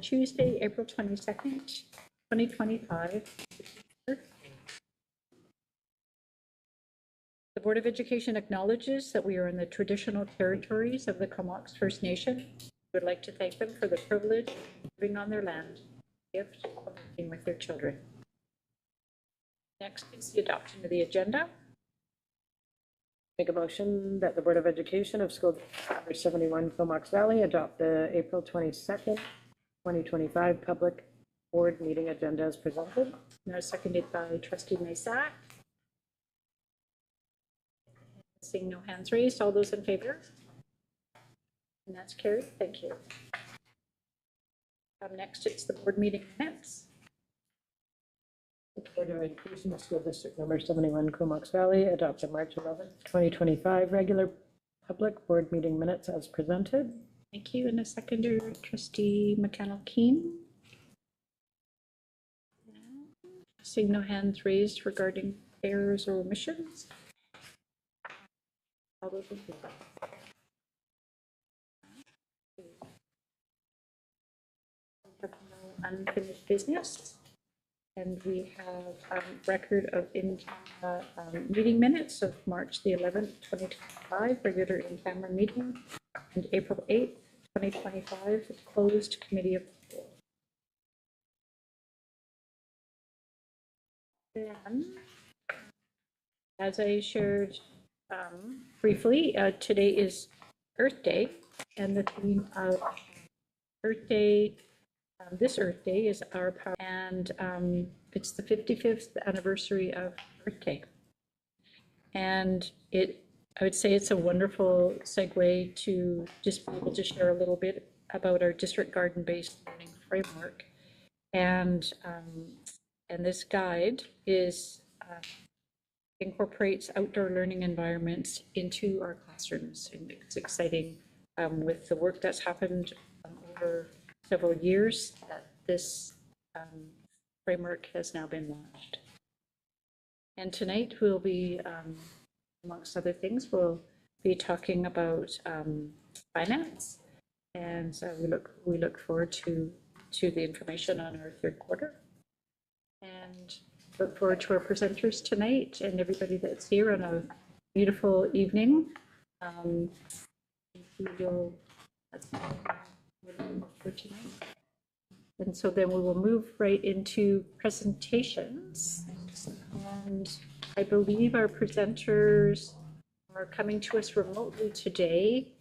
Tuesday, April 22nd, 2025. The Board of Education acknowledges that we are in the traditional territories of the Comox First Nation. We would like to thank them for the privilege of living on their land, the gift of working with their children. Next is the adoption of the agenda. Make a motion that the Board of Education of School District 71 Comox Valley adopt the April 22nd, 2025 public board meeting agenda as presented. Now seconded by Trustee Maysack. Seeing no hands raised, all those in favor? And that's carried. Thank you. Next, it's the board meeting minutes. The Board of Education of School District number 71 Comox Valley adopted March 11th, 2025 regular public board meeting minutes as presented. Thank you. And a seconder, Trustee McConnell-Keene. Seeing no hands raised regarding errors or omissions. All those in favor? We have no unfinished business. And we have record of in-camera meeting minutes of March the 11th, 2025, regular in-camera meeting, and April 8th, 2025, closed committee of the whole. Then, as I shared briefly, today is Earth Day, and the theme of Earth Day, this Earth Day is our power, and it's the 55th anniversary of Earth Day. And I would say it's a wonderful segue to just be able to share a little bit about our district garden-based learning framework. And this guide incorporates outdoor learning environments into our classrooms. And it's exciting with the work that's happened over several years that this framework has now been launched. And tonight we'll be, amongst other things, we'll be talking about finance. And so we look forward to the information on our third quarter. And look forward to our presenters tonight and everybody that's here on a beautiful evening. For tonight. And so then we will move right into presentations. And I believe our presenters are coming to us remotely today.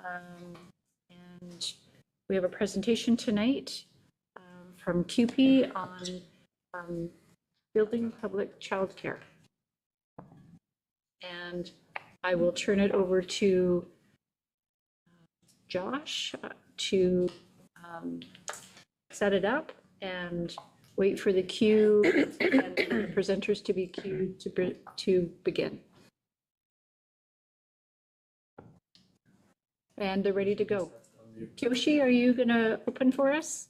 And we have a presentation tonight from CUPE on building public childcare. And I will turn it over to Josh to set it up and wait for the cue and the presenters to be queued to begin. And they're ready to go. Kyoshi, are you going to open for us?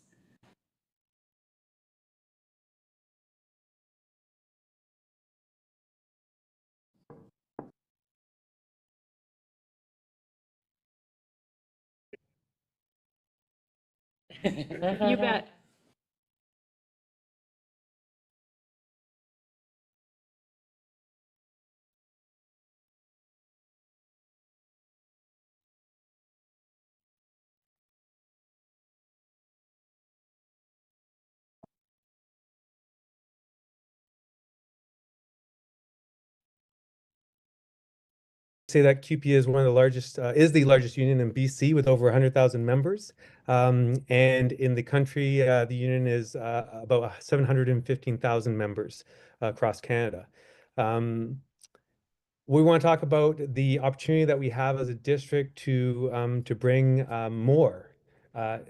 You bet. Say that CUPE is one of the largest, is the largest union in BC with over 100,000 members. And in the country, the union is about 715,000 members across Canada. We want to talk about the opportunity that we have as a district to bring more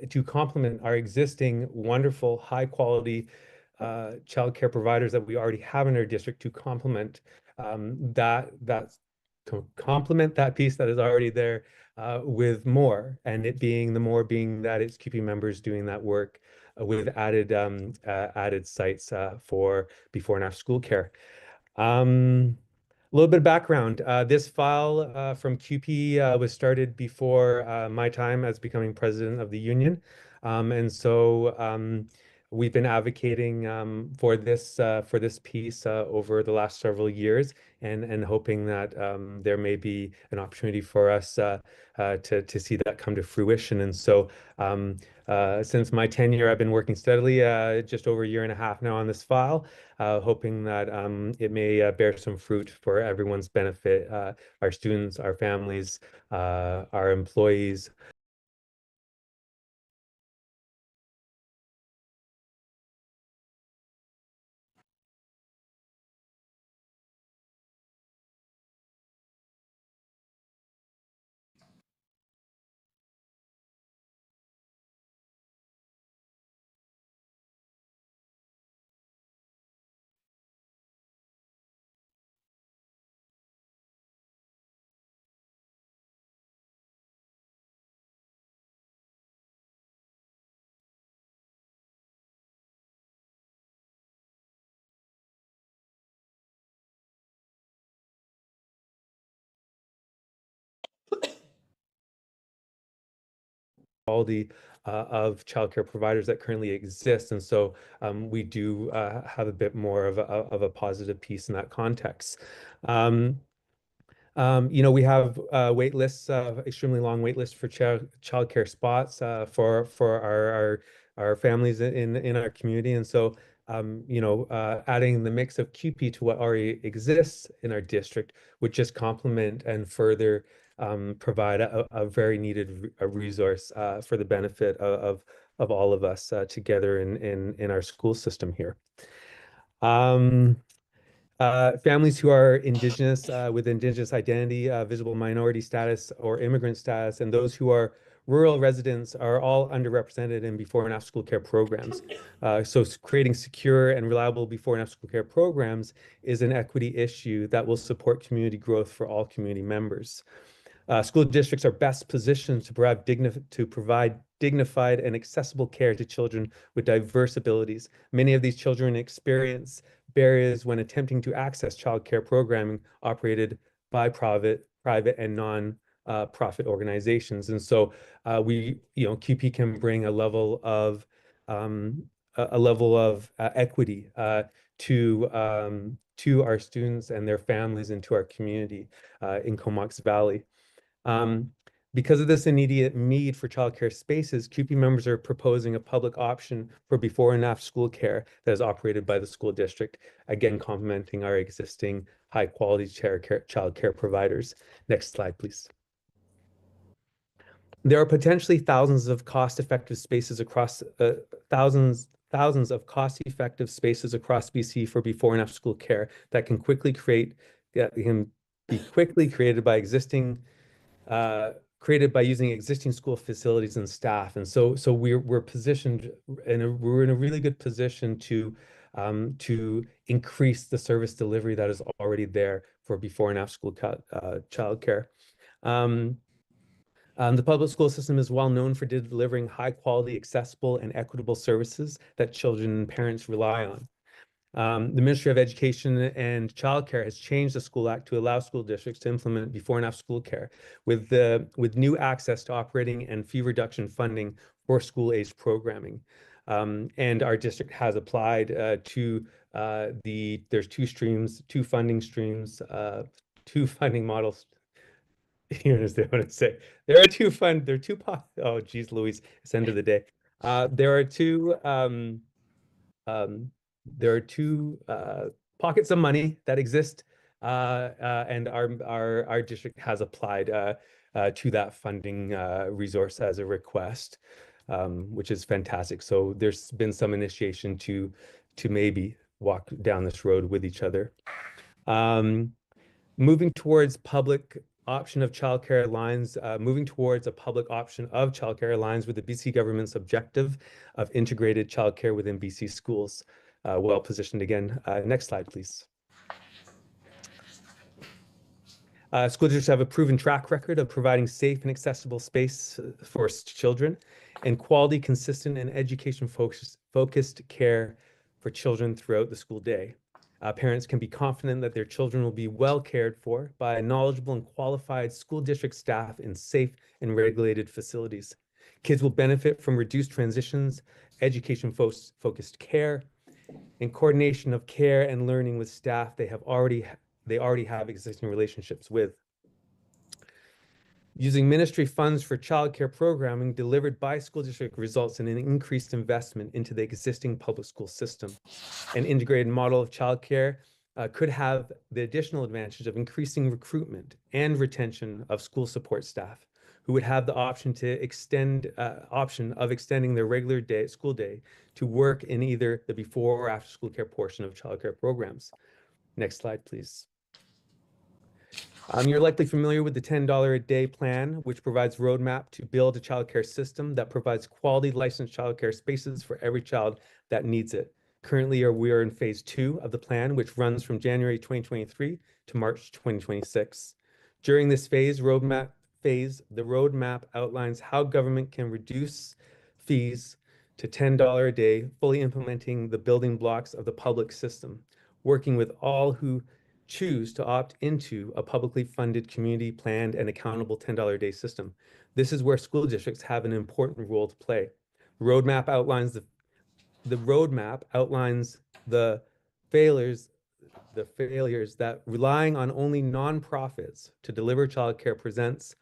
to complement our existing wonderful, high quality childcare providers that we already have in our district, to complement complement that piece that is already there with more, and it being the more being that it's CUPE members doing that work with added added sites for before and after school care. A little bit of background. This file from CUPE was started before my time as becoming president of the union. And so we've been advocating for this piece over the last several years, and hoping that there may be an opportunity for us to see that come to fruition. And so since my tenure, I've been working steadily, just over a year and a half now on this file, hoping that it may bear some fruit for everyone's benefit, our students, our families, our employees. Quality of childcare providers that currently exist. And so we do have a bit more of a positive piece in that context. We have wait lists, extremely long wait lists for childcare spots for our families in our community. And so adding the mix of QP to what already exists in our district would just complement and further provide a very needed resource for the benefit of all of us together in our school system here. Families who are Indigenous, with Indigenous identity, visible minority status, or immigrant status, and those who are rural residents are all underrepresented in before and after school care programs. So creating secure and reliable before and after school care programs is an equity issue that will support community growth for all community members. School districts are best positioned to provide dignified and accessible care to children with diverse abilities. Many of these children experience barriers when attempting to access childcare programming operated by private and non-profit organizations. And so QP can bring a level of equity to our students and their families and to our community in Comox Valley. Because of this immediate need for childcare spaces, CUPE members are proposing a public option for before and after school care that is operated by the school district, again, complementing our existing high quality childcare providers. Next slide, please. There are potentially thousands of cost-effective spaces across thousands of cost-effective spaces across BC for before and after school care that can be quickly created by using existing school facilities and staff. And so we're positioned we're in a really good position to increase the service delivery that is already there for before and after school childcare. The public school system is well known for delivering high quality, accessible, and equitable services that children and parents rely on. The Ministry of Education and Childcare has changed the School Act to allow school districts to implement before and after school care with new access to operating and fee reduction funding for school-aged programming. And our district has applied to there's two funding streams, two funding models. You understand what I say? Oh, geez, Louise, it's the end of the day. There are two pockets of money that exist, and our district has applied to that funding resource as a request, which is fantastic. So there's been some initiation to maybe walk down this road with each other. Moving towards public option of childcare aligns, moving towards a public option of childcare aligns with the BC government's objective of integrated childcare within BC schools. Well positioned again. Next slide, please. School districts have a proven track record of providing safe and accessible space for children and quality, consistent, and education-focused care for children throughout the school day. Parents can be confident that their children will be well cared for by knowledgeable and qualified school district staff in safe and regulated facilities. Kids will benefit from reduced transitions, education-focused care, and coordination of care and learning with staff they already have existing relationships with. Using ministry funds for childcare programming delivered by school district results in an increased investment into the existing public school system. An integrated model of childcare could have the additional advantage of increasing recruitment and retention of school support staff, who would have the option of extending their regular school day to work in either the before or after school care portion of childcare programs. Next slide, please. You're likely familiar with the $10 a day plan, which provides roadmap to build a childcare system that provides quality licensed childcare spaces for every child that needs it. Currently, we are in phase 2 of the plan, which runs from January 2023 to March 2026. During this phase, the roadmap outlines how government can reduce fees to $10 a day, fully implementing the building blocks of the public system, working with all who choose to opt into a publicly funded, community planned, and accountable $10 a day system. This is where school districts have an important role to play. The roadmap outlines the failures that relying on only nonprofits to deliver childcare presents.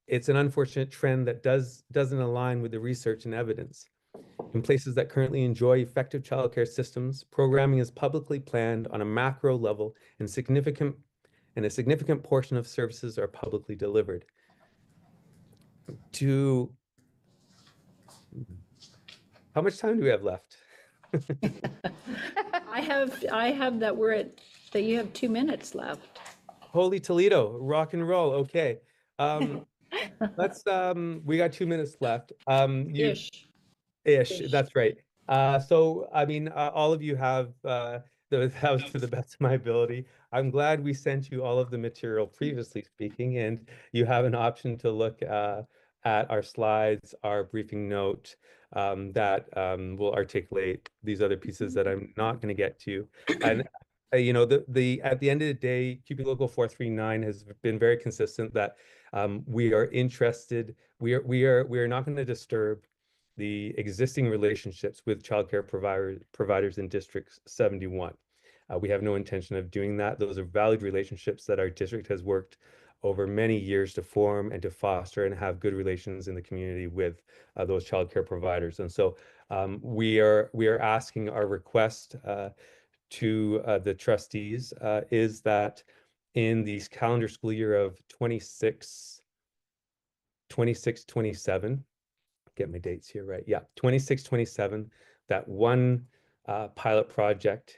It's an unfortunate trend that doesn't align with the research and evidence. In places that currently enjoy effective childcare systems, programming is publicly planned on a macro level, and a significant portion of services are publicly delivered. How much time do we have left? I have that that you have 2 minutes left. Holy Toledo, rock and roll. Okay. We got 2 minutes left. Ish, that's right. So, I mean, all of you have, that was to the best of my ability. I'm glad we sent you all of the material previously speaking, and you have an option to look at our slides, our briefing note that will articulate these other pieces that I'm not going to get to. And you know, at the end of the day, CUPE Local 439 has been very consistent that we are interested. We are not going to disturb the existing relationships with childcare providers in District 71. We have no intention of doing that. Those are valued relationships that our district has worked over many years to form and to foster and have good relations in the community with those childcare providers. And so we are asking, our request to the trustees is that in the calendar school year of 26-27, get my dates here right. Yeah, 26-27, that one pilot project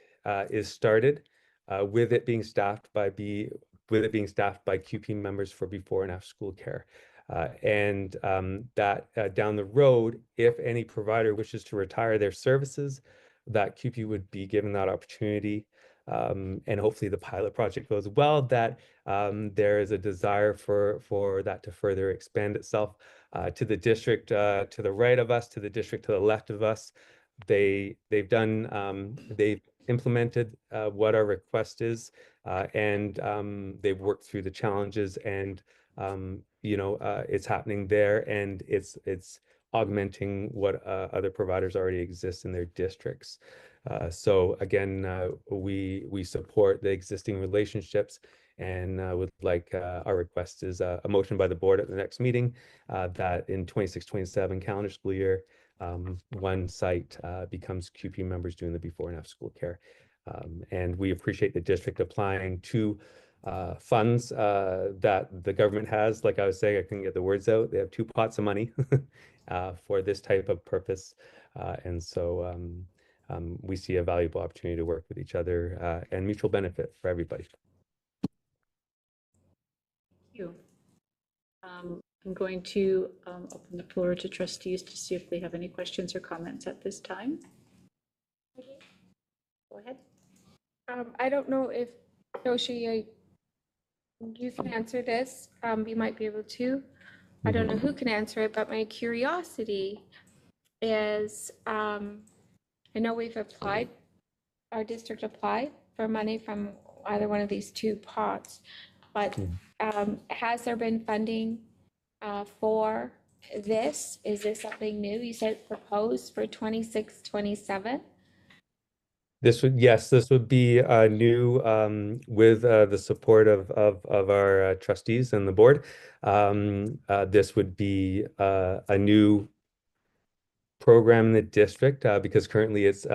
is started with it being staffed by CUPE members for before and after school care. And that down the road, if any provider wishes to retire their services, that CUPE would be given that opportunity. And hopefully the pilot project goes well, that there is a desire for that to further expand itself. To the district to the right of us, to the district to the left of us, they've implemented what our request is, and they've worked through the challenges, and you know, it's happening there, and it's augmenting what other providers already exist in their districts. So again, we support the existing relationships, and would like, our request is a motion by the board at the next meeting that in 26-27 calendar school year, one site becomes CUPE members doing the before and after school care. And we appreciate the district applying to funds that the government has. Like I was saying, I couldn't get the words out. They have 2 pots of money for this type of purpose. And so we see a valuable opportunity to work with each other and mutual benefit for everybody. Thank you. I'm going to open the floor to trustees to see if they have any questions or comments at this time. Go ahead. I don't know if, Joshi, you can answer this. You might be able to. I don't know who can answer it, but my curiosity is, I know we've applied, our district applied for money from either one of these 2 pots, but has there been funding for this? Is this something new? You said proposed for 26, 27? This would be new with the support of our trustees and the board. This would be a new program in the district because currently it's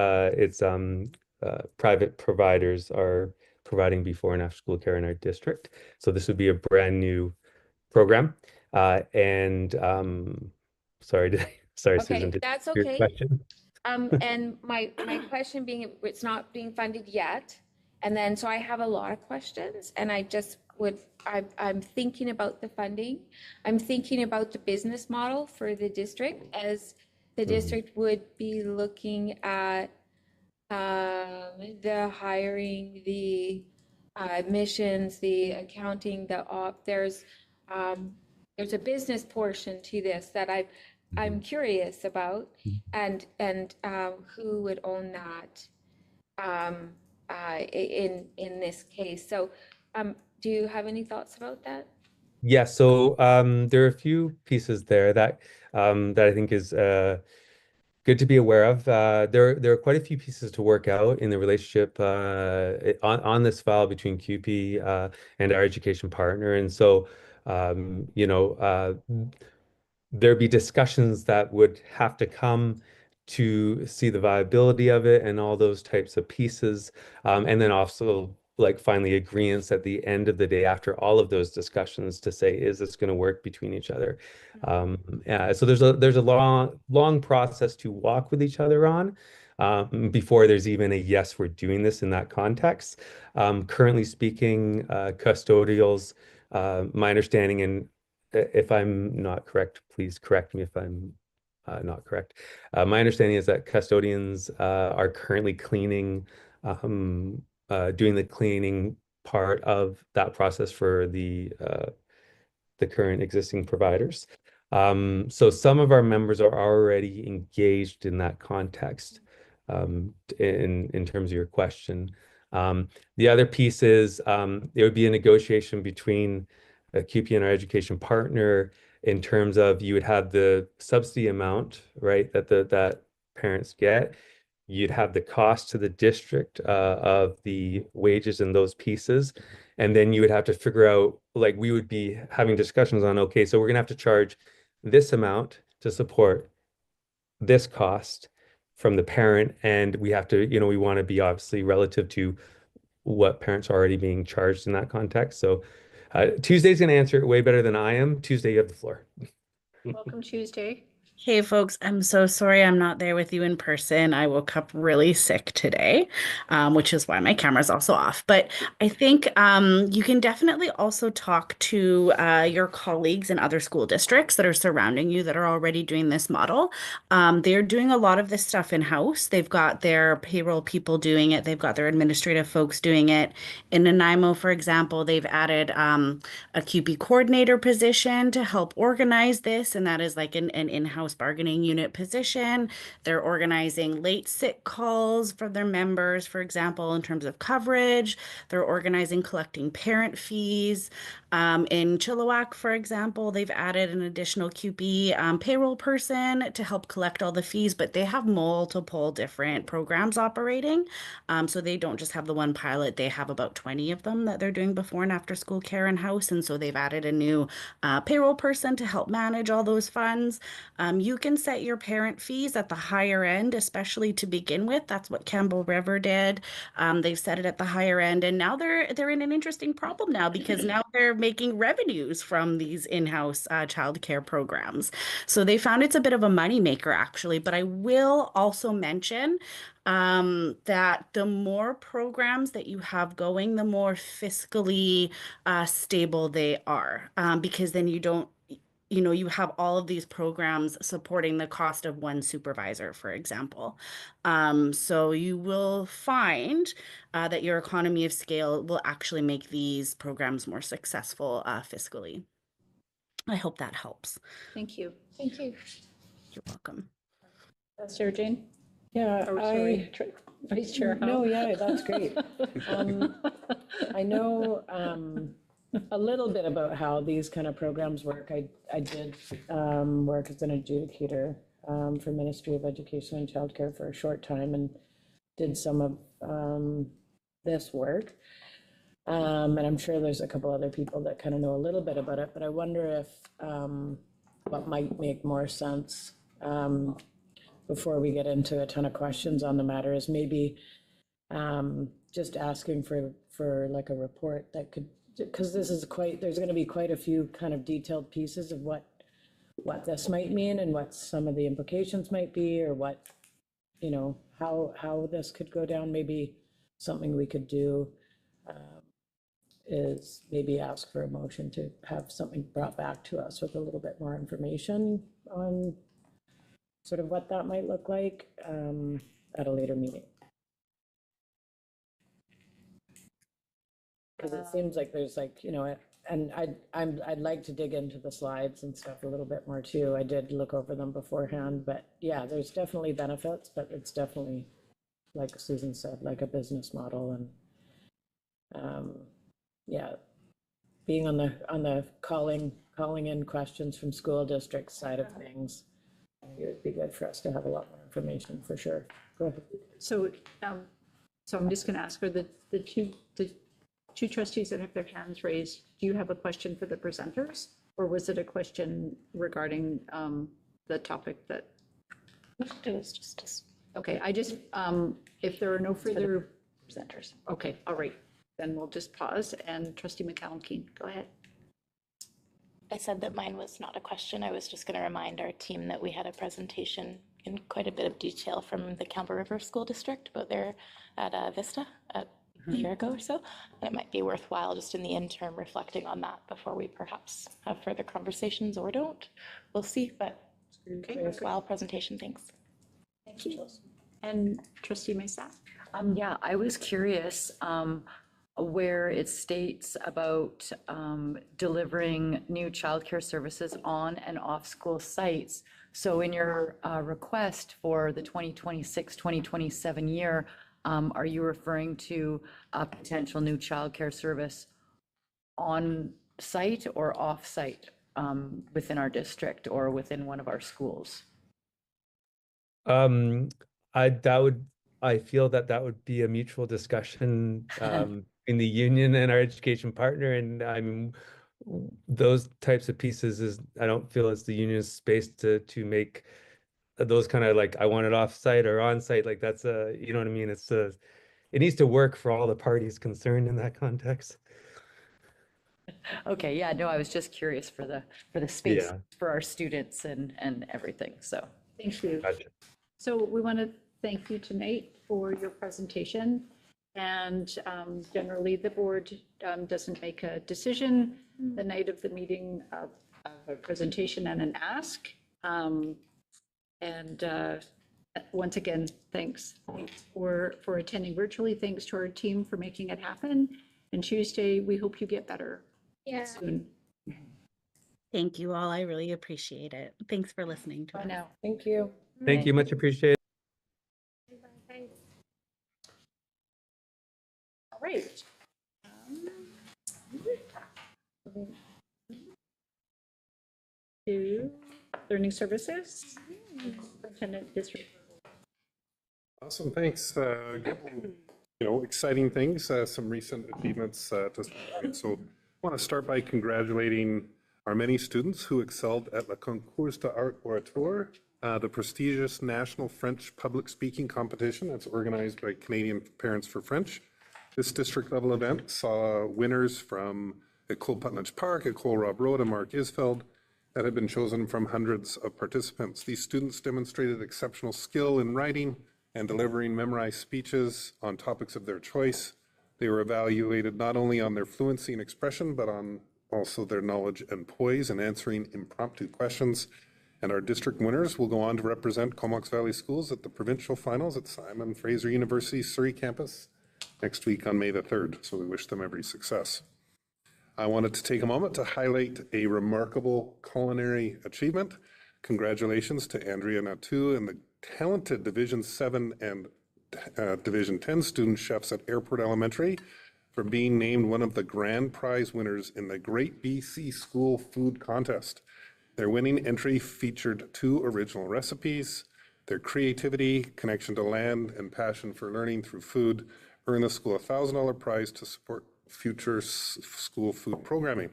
private providers are providing before and after school care in our district. So this would be a brand new program. And sorry, sorry, Okay, Susan, did that's your okay. question? And my question being, it's not being funded yet. And then, so I have a lot of questions and I'm thinking about the funding. I'm thinking about the business model for the district as the district would be looking at the hiring, the admissions, the accounting, there's a business portion to this that I'm curious about, and who would own that in this case. So, do you have any thoughts about that? Yeah, so there are a few pieces there that I think is good to be aware of. There are quite a few pieces to work out in the relationship on this file between CUPE and our education partner, and so there'd be discussions that would have to come to see the viability of it and all those types of pieces. And then also like finally agreements at the end of the day after all of those discussions to say, is this going to work between each other? So there's a long process to walk with each other on before there's even a yes, we're doing this in that context. Currently speaking, custodials, my understanding, and if I'm not correct, please correct me if I'm not correct. My understanding is that custodians are currently cleaning, doing the cleaning part of that process for the current existing providers. So some of our members are already engaged in that context in terms of your question. The other piece is there would be a negotiation between CUPE and our education partner in terms of you would have the subsidy amount, right, that parents get. You'd have the cost to the district of the wages and those pieces. And then you would have to figure out, like we would be having discussions on, okay, so we're gonna have to charge this amount to support this cost from the parent. And we have to, we want to be obviously relative to what parents are already being charged in that context. So Tuesday's going to answer it way better than I am. Tuesday, you have the floor. Welcome Tuesday. Hey folks, I'm so sorry I'm not there with you in person. I woke up really sick today, which is why my camera's also off. But I think you can definitely also talk to your colleagues in other school districts that are surrounding you that are already doing this model. They're doing a lot of this stuff in-house. They've got their payroll people doing it. They've got their administrative folks doing it. In Nanaimo, for example, they've added a CUPE coordinator position to help organize this, and that is like an in-house bargaining unit position. They're organizing late sick calls for their members, for example, in terms of coverage. They're organizing collecting parent fees. In Chilliwack, for example, they've added an additional CUPE payroll person to help collect all the fees, but they have multiple different programs operating. So they don't just have the one pilot, they have about 20 of them that they're doing before and after school care in-house. And so they've added a new payroll person to help manage all those funds. You can set your parent fees at the higher end, especially to begin with. That's what Campbell River did. They've set it at the higher end, and now they're in an interesting problem now because now they're making revenues from these in-house child care programs. So they found it's a bit of a moneymaker actually, but I will also mention that the more programs that you have going, the more fiscally stable they are, because then you don't, you have all of these programs supporting the cost of one supervisor, for example. So you will find that your economy of scale will actually make these programs more successful fiscally. I hope that helps. Thank you. Thank you. You're welcome. Sarah Jane? Yeah, Oh, sorry, Vice Chair Howe. No, yeah, that's great. I know a little bit about how these kind of programs work. I did work as an adjudicator for Ministry of Education and Childcare for a short time and did some of this work. And I'm sure there's a couple other people that kind of know a little bit about it, but I wonder if what might make more sense before we get into a ton of questions on the matter is maybe just asking for like a report that could, because this is there's going to be quite a few kind of detailed pieces of what this might mean and what some of the implications might be, or what, you know, how this could go down. Maybe something we could do is maybe ask for a motion to have something brought back to us with a little bit more information on sort of what that might look like at a later meeting. Because it seems like there's like, you know, and I'd like to dig into the slides and stuff a little bit more too. I did look over them beforehand, but yeah, there's definitely benefits, but it's definitely, like Susan said, like a business model. And yeah, being on the calling in questions from school districts side of things, it would be good for us to have a lot more information for sure. Go ahead. So, so I'm just going to ask, are the two trustees that have their hands raised, do you have a question for the presenters? Or was it a question regarding the topic that? It was just Okay, I just, if there are no further, presenters. okay, all right, then we'll just pause. And Trustee McCallum-Keane, go ahead. I said that mine was not a question. I was just going to remind our team that we had a presentation in quite a bit of detail from the Campbell River School District about their at Vista a year ago or so. And it might be worthwhile just in the interim reflecting on that before we perhaps have further conversations, or don't. We'll see, but worthwhile presentation. Thanks. Thank you. And Trustee Mesa? Yeah, I was curious where it states about delivering new childcare services on and off school sites. So in your request for the 2026-2027 year, are you referring to a potential new childcare service on site or off site within our district or within one of our schools? I feel that would be a mutual discussion in the union and our education partner. And I mean, those types of pieces is, I don't feel it's the union's space to make those kind of like, I want it off site or on site. Like that's you know what I mean? It's it needs to work for all the parties concerned in that context. Okay, yeah, no, I was just curious for the space Yeah. for our students and everything, so. Thank you. Gotcha. So we want to thank you tonight for your presentation. And generally, the board doesn't make a decision the night of the meeting of a presentation and an ask. Once again, thanks for attending virtually. Thanks to our team for making it happen. And Tuesday, we hope you get better Yeah. soon. Thank you all. I really appreciate it. Thanks for listening to Bye us. now. Thank you. Thank you, much appreciated. Thanks. All right. To learning services, Superintendent District. Awesome, thanks. Exciting things, some recent achievements to celebrate. So I want to start by congratulating our many students who excelled at Le Concours d'Art Oratoire, the prestigious National French Public Speaking Competition that's organized by Canadian Parents for French. This district-level event saw winners from École Putnam Park, École Rob Road, and Mark Isfeld that had been chosen from hundreds of participants. These students demonstrated exceptional skill in writing and delivering memorized speeches on topics of their choice. They were evaluated not only on their fluency and expression, but on also their knowledge and poise in answering impromptu questions. And our district winners will go on to represent Comox Valley Schools at the provincial finals at Simon Fraser University Surrey campus next week on May the 3rd. So we wish them every success. I wanted to take a moment to highlight a remarkable culinary achievement. Congratulations to Andrea Natu and the talented Division 7 and Division 10 student chefs at Airport Elementary for being named one of the grand prize winners in the Great BC School Food Contest. Their winning entry featured 2 original recipes. Their creativity, connection to land, and passion for learning through food earned the school a $1,000 prize to support future school food programming.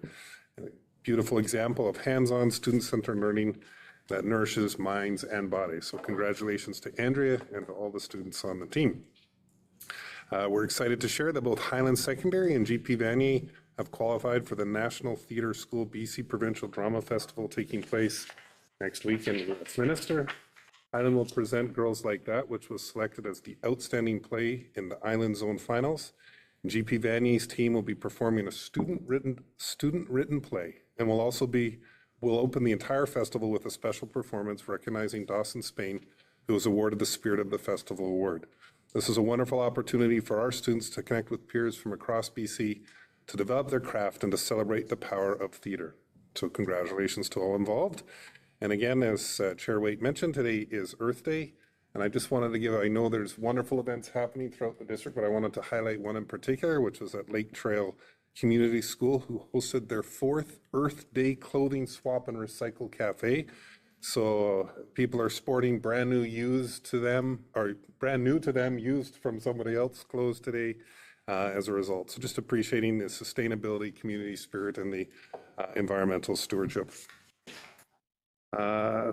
A beautiful example of hands-on student-centered learning that nourishes minds and bodies. So congratulations to Andrea and to all the students on the team. We're excited to share that both Highland Secondary and GP Vanier have qualified for the National Theatre School BC Provincial Drama Festival taking place next week in Westminster. Highland will present Girls Like That, which was selected as the outstanding play in the Island Zone Finals. GP Vanier's team will be performing a student-written play, and will open the entire festival with a special performance recognizing Dawson Spain, who was awarded the Spirit of the Festival Award. This is a wonderful opportunity for our students to connect with peers from across BC, to develop their craft, and to celebrate the power of theatre. So congratulations to all involved. And again, as Chair Waite mentioned, today is Earth Day. And I just wanted to give, I know there's wonderful events happening throughout the district, but I wanted to highlight one in particular, which was at Lake Trail Community School, who hosted their 4th Earth Day Clothing Swap and Recycle Cafe. So people are sporting brand new used to them, used from somebody else's clothes today as a result. So just appreciating the sustainability, community spirit, and the environmental stewardship.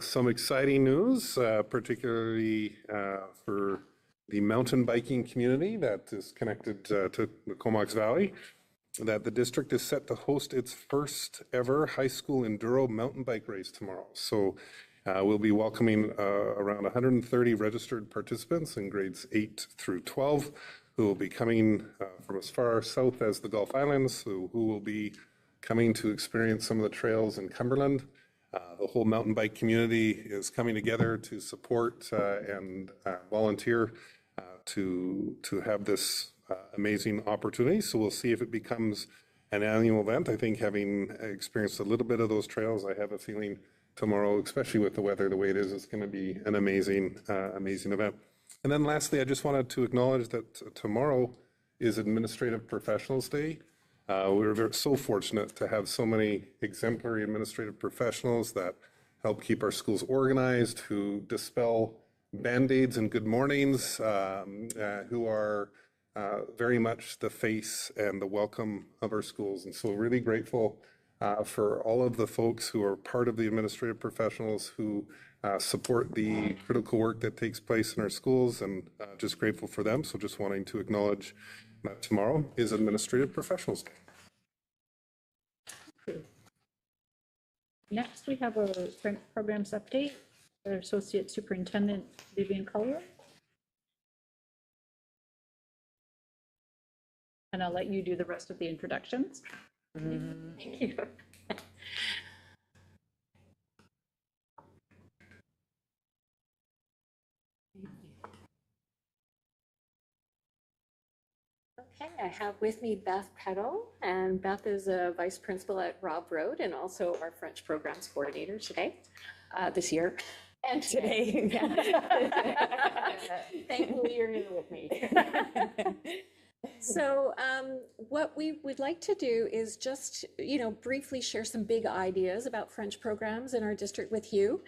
Some exciting news, particularly for the mountain biking community that is connected to the Comox Valley, that the district is set to host its first ever high school enduro mountain bike race tomorrow. So we'll be welcoming around 130 registered participants in grades 8 through 12, who will be coming from as far south as the Gulf Islands, who will be coming to experience some of the trails in Cumberland. The whole mountain bike community is coming together to support and volunteer to have this amazing opportunity. So we'll see if it becomes an annual event. I think, having experienced a little bit of those trails, I have a feeling tomorrow, especially with the weather the way it is, it's going to be an amazing event. And then lastly, I just wanted to acknowledge that tomorrow is Administrative Professionals Day. We're so fortunate to have so many exemplary administrative professionals that help keep our schools organized, who dispel Band-Aids and good mornings, who are very much the face and the welcome of our schools. And so really grateful for all of the folks who are part of the administrative professionals who support the critical work that takes place in our schools, and just grateful for them. So just wanting to acknowledge that tomorrow is Administrative Professionals Day. Next, we have a French programs update. Our Associate Superintendent Vivian Collier. And I'll let you do the rest of the introductions. Thank you. Okay, I have with me Beth Peddle, and Beth is a vice principal at Rob Road and also our French programs coordinator today, this year. And today. Thankfully, you're here with me. So what we would like to do is just, briefly share some big ideas about French programs in our district with you.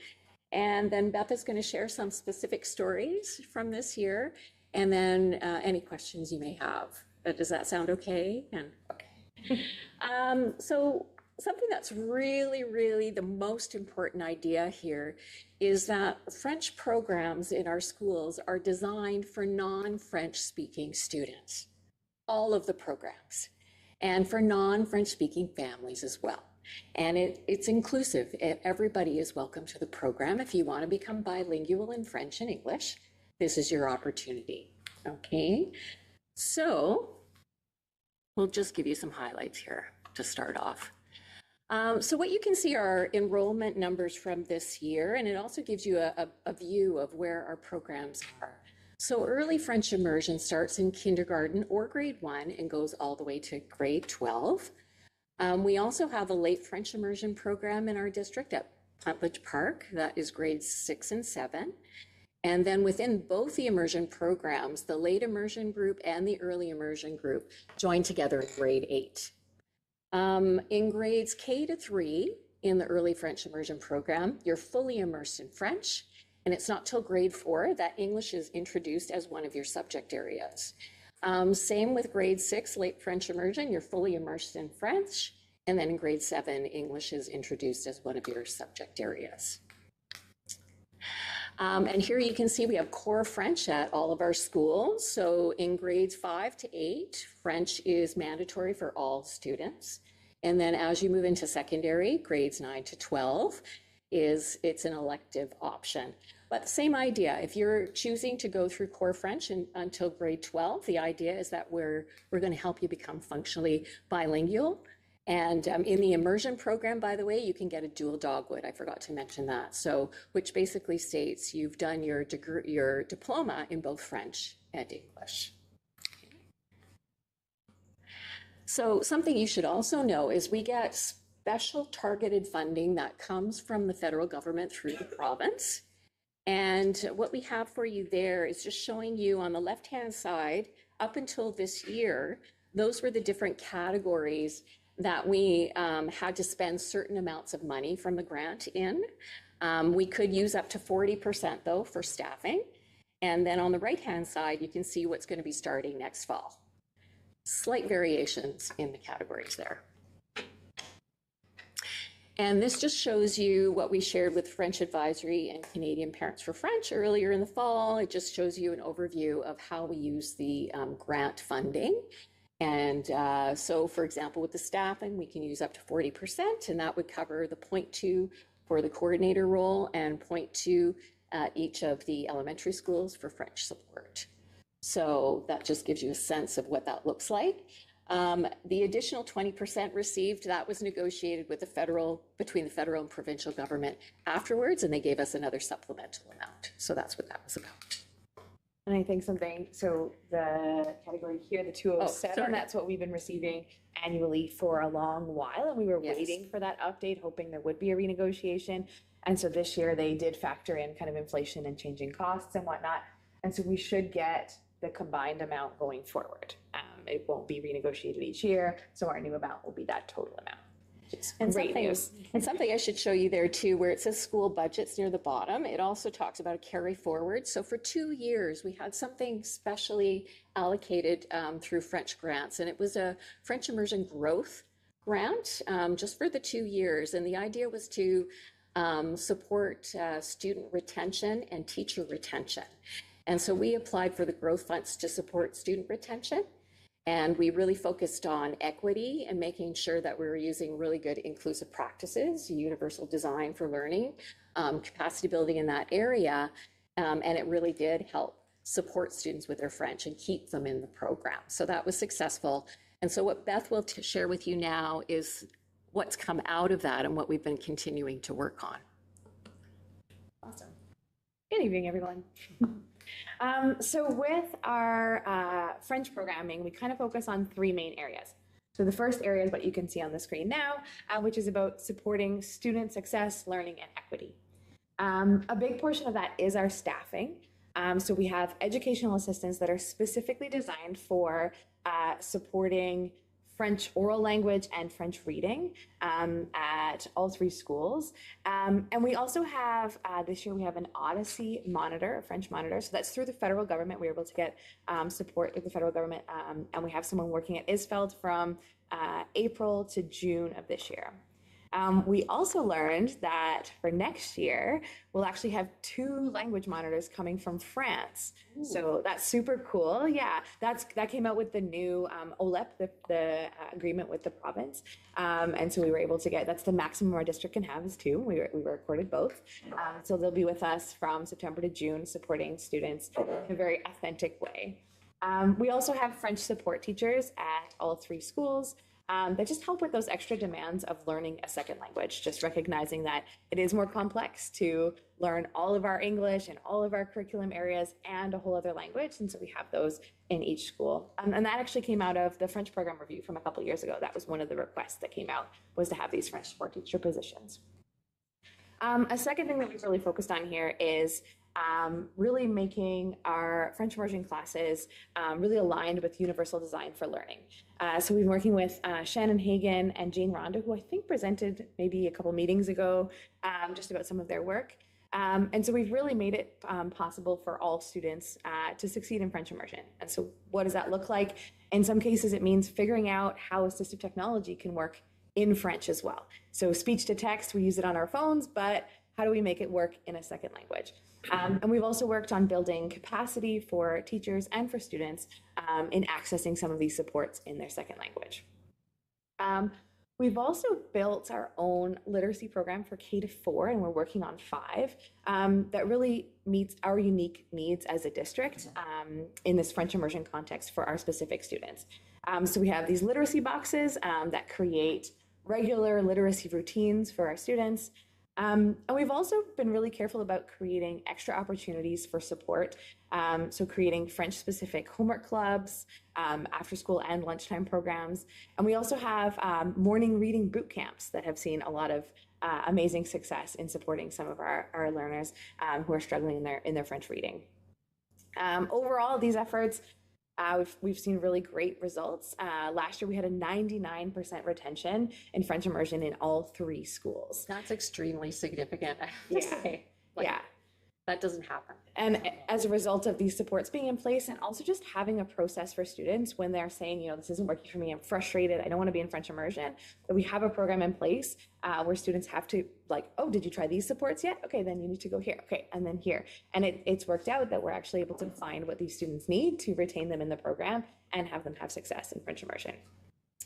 And then Beth is going to share some specific stories from this year, and then any questions you may have. Does that sound okay? And okay. So something that's really, really the most important idea here is that French programs in our schools are designed for non-French speaking students, all of the programs, and for non-French speaking families as well. And it's inclusive. Everybody is welcome to the program. If you want to become bilingual in French and English, this is your opportunity. Okay, so we'll just give you some highlights here to start off. So what you can see are enrollment numbers from this year, and it also gives you a view of where our programs are. So early French immersion starts in kindergarten or grade 1 and goes all the way to grade 12. We also have a late French immersion program in our district at Puntledge Park. That is grades 6 and 7. And then within both the immersion programs, the late immersion group and the early immersion group join together in grade 8. In grades K to 3 in the early French immersion program, you're fully immersed in French. And it's not till grade 4 that English is introduced as one of your subject areas. Same with grade 6, late French immersion, you're fully immersed in French. And then in grade 7, English is introduced as one of your subject areas. And here you can see we have core French at all of our schools. So in grades 5 to 8, French is mandatory for all students. And then as you move into secondary, grades 9 to 12, it's an elective option. But the same idea, if you're choosing to go through core French until grade 12, the idea is that we're going to help you become functionally bilingual. And in the immersion program, by the way, you can get a dual dogwood. I forgot to mention that. So, which basically states you've done your degree, your diploma in both French and English. So something you should also know is we get special targeted funding that comes from the federal government through the province. And what we have for you there is just showing you on the left-hand side, up until this year, those were the different categories that we had to spend certain amounts of money from the grant in. We could use up to 40% though for staffing. And then on the right-hand side, you can see what's going to be starting next fall. Slight variations in the categories there. And this just shows you what we shared with French Advisory and Canadian Parents for French earlier in the fall. It just shows you an overview of how we use the grant funding. And so, for example, with the staffing, we can use up to 40%, and that would cover the 0.2 for the coordinator role and 0.2 at each of the elementary schools for French support. So that just gives you a sense of what that looks like. The additional 20% received, that was negotiated with between the federal and provincial government afterwards, and they gave us another supplemental amount. So that's what that was about. And I think so the category here, the 207, sorry. that's what we've been receiving annually for a long while. And we were Yes. waiting for that update, hoping there would be a renegotiation. And so this year they did factor in kind of inflation and changing costs and whatnot. And so we should get the combined amount going forward. It won't be renegotiated each year. So our new amount will be that total amount. And Great something, news. and something I should show you there too, where it says school budgets near the bottom, it also talks about a carry forward. So for 2 years, we had something specially allocated through French grants, and it was a French immersion growth grant just for the 2 years. And the idea was to support student retention and teacher retention. And so we applied for the growth funds to support student retention. And we really focused on equity and making sure that we were using really good inclusive practices, universal design for learning, capacity building in that area. And it really did help support students with their French and keep them in the program. So that was successful. And so what Beth will share with you now is what's come out of that and what we've been continuing to work on. Awesome. Good evening, everyone. So with our French programming, we kind of focus on 3 main areas. So the first area is what you can see on the screen now, which is about supporting student success, learning, and equity. A big portion of that is our staffing. So we have educational assistants that are specifically designed for supporting French oral language and French reading at all 3 schools. And we also have, this year we have an Odyssey monitor, a French monitor. So that's through the federal government. We were able to get support with the federal government. And we have someone working at Isfeld from April to June of this year. We also learned that for next year, we'll actually have 2 language monitors coming from France. Ooh. So that's super cool. Yeah, that came out with the new OLEP, the agreement with the province. And so we were able to get, that's the maximum our district can have is 2. We recorded both. So they'll be with us from September to June, supporting students in a very authentic way. We also have French support teachers at all 3 schools. That just help with those extra demands of learning a second language, just recognizing that it is more complex to learn all of our English and all of our curriculum areas and a whole other language. And so we have those in each school. And that actually came out of the French program review from a couple of years ago. That was one of the requests that came out, was to have these French support teacher positions. A second thing that we've really focused on here is really making our French immersion classes really aligned with universal design for learning. So we've been working with Shannon Hagan and Jane Ronda, who I think presented maybe a couple meetings ago just about some of their work. And so we've really made it possible for all students to succeed in French immersion. And so what does that look like? In some cases, it means figuring out how assistive technology can work in French as well. So speech to text, we use it on our phones, but how do we make it work in a second language? And we've also worked on building capacity for teachers and for students in accessing some of these supports in their second language. We've also built our own literacy program for K-4, and we're working on 5, that really meets our unique needs as a district in this French immersion context for our specific students. So we have these literacy boxes that create regular literacy routines for our students. And we've also been really careful about creating extra opportunities for support. So creating French-specific homework clubs, after-school and lunchtime programs. And we also have morning reading boot camps that have seen a lot of amazing success in supporting some of our learners who are struggling in their French reading. Overall, these efforts, we've seen really great results. Last year, we had a 99% retention in French immersion in all 3 schools. That's extremely significant, I have to say. Yeah. That doesn't happen. And as a result of these supports being in place and also just having a process for students when they're saying, you know, this isn't working for me, I'm frustrated, I don't want to be in French immersion, that we have a program in place where students have to like, oh, did you try these supports yet? Okay, then you need to go here. Okay, and then here. And it's worked out that we're actually able to find what these students need to retain them in the program and have them have success in French immersion.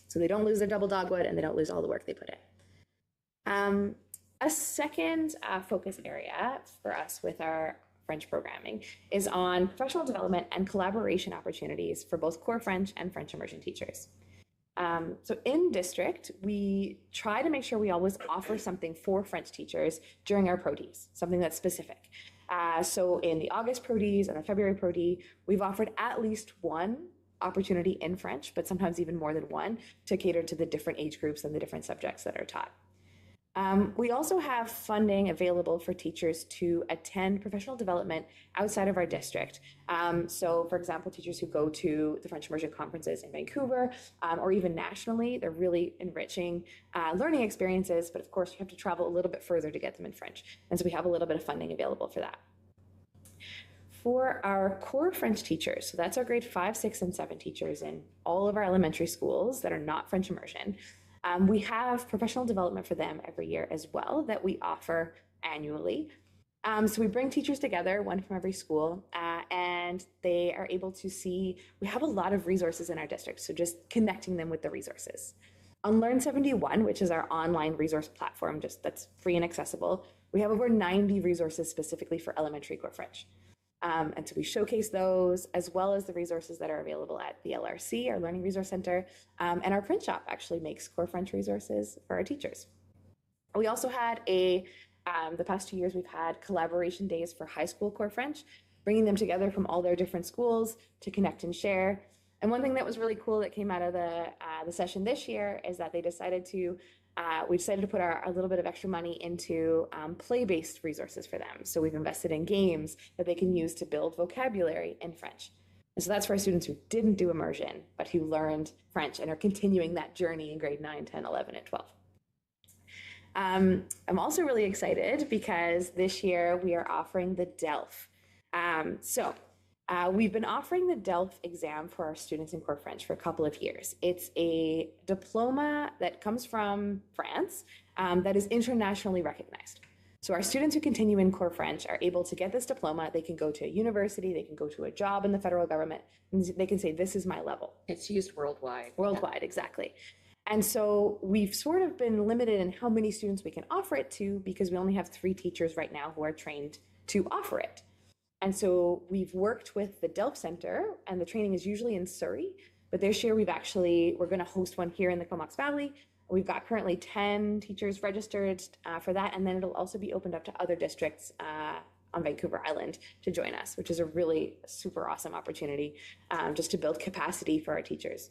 So they don't lose their double dogwood and they don't lose all the work they put in. A second focus area for us with our French programming is on professional development and collaboration opportunities for both core French and French immersion teachers. So in district, we try to make sure we always offer something for French teachers during our ProDs, something that's specific. So in the August ProDs and the February ProD, we've offered at least one opportunity in French, but sometimes even more than one, to cater to the different age groups and the different subjects that are taught. We also have funding available for teachers to attend professional development outside of our district. So for example, teachers who go to the French immersion conferences in Vancouver or even nationally, they're really enriching learning experiences, but of course you have to travel a little bit further to get them in French. And so we have a little bit of funding available for that. For our core French teachers, so that's our grade 5, 6, and 7 teachers in all of our elementary schools that are not French immersion, we have professional development for them every year as well that we offer annually. So we bring teachers together, one from every school, and they are able to see, we have a lot of resources in our district, so just connecting them with the resources. On Learn71, which is our online resource platform, just that's free and accessible, we have over 90 resources specifically for elementary core French. And so we showcase those as well as the resources that are available at the LRC, our Learning Resource Center, and our print shop actually makes core French resources for our teachers. We also had the past 2 years, we've had collaboration days for high school core French, bringing them together from all their different schools to connect and share. And one thing that was really cool that came out of the session this year is that they decided to we decided to put a little bit of extra money into play-based resources for them. So we've invested in games that they can use to build vocabulary in French. And so that's for our students who didn't do immersion, but who learned French and are continuing that journey in grade 9, 10, 11, and 12. I'm also really excited because this year we are offering the DELF. We've been offering the DELF exam for our students in core French for a couple of years. It's a diploma that comes from France that is internationally recognized. So our students who continue in core French are able to get this diploma. They can go to a university, they can go to a job in the federal government, and they can say, this is my level. It's used worldwide. Worldwide, exactly. And so we've sort of been limited in how many students we can offer it to because we only have 3 teachers right now who are trained to offer it. And so we've worked with the DELF Center, and the training is usually in Surrey, but this year we're going to host one here in the Comox Valley. We've got currently 10 teachers registered for that, and then it'll also be opened up to other districts on Vancouver Island to join us, which is a really super awesome opportunity just to build capacity for our teachers.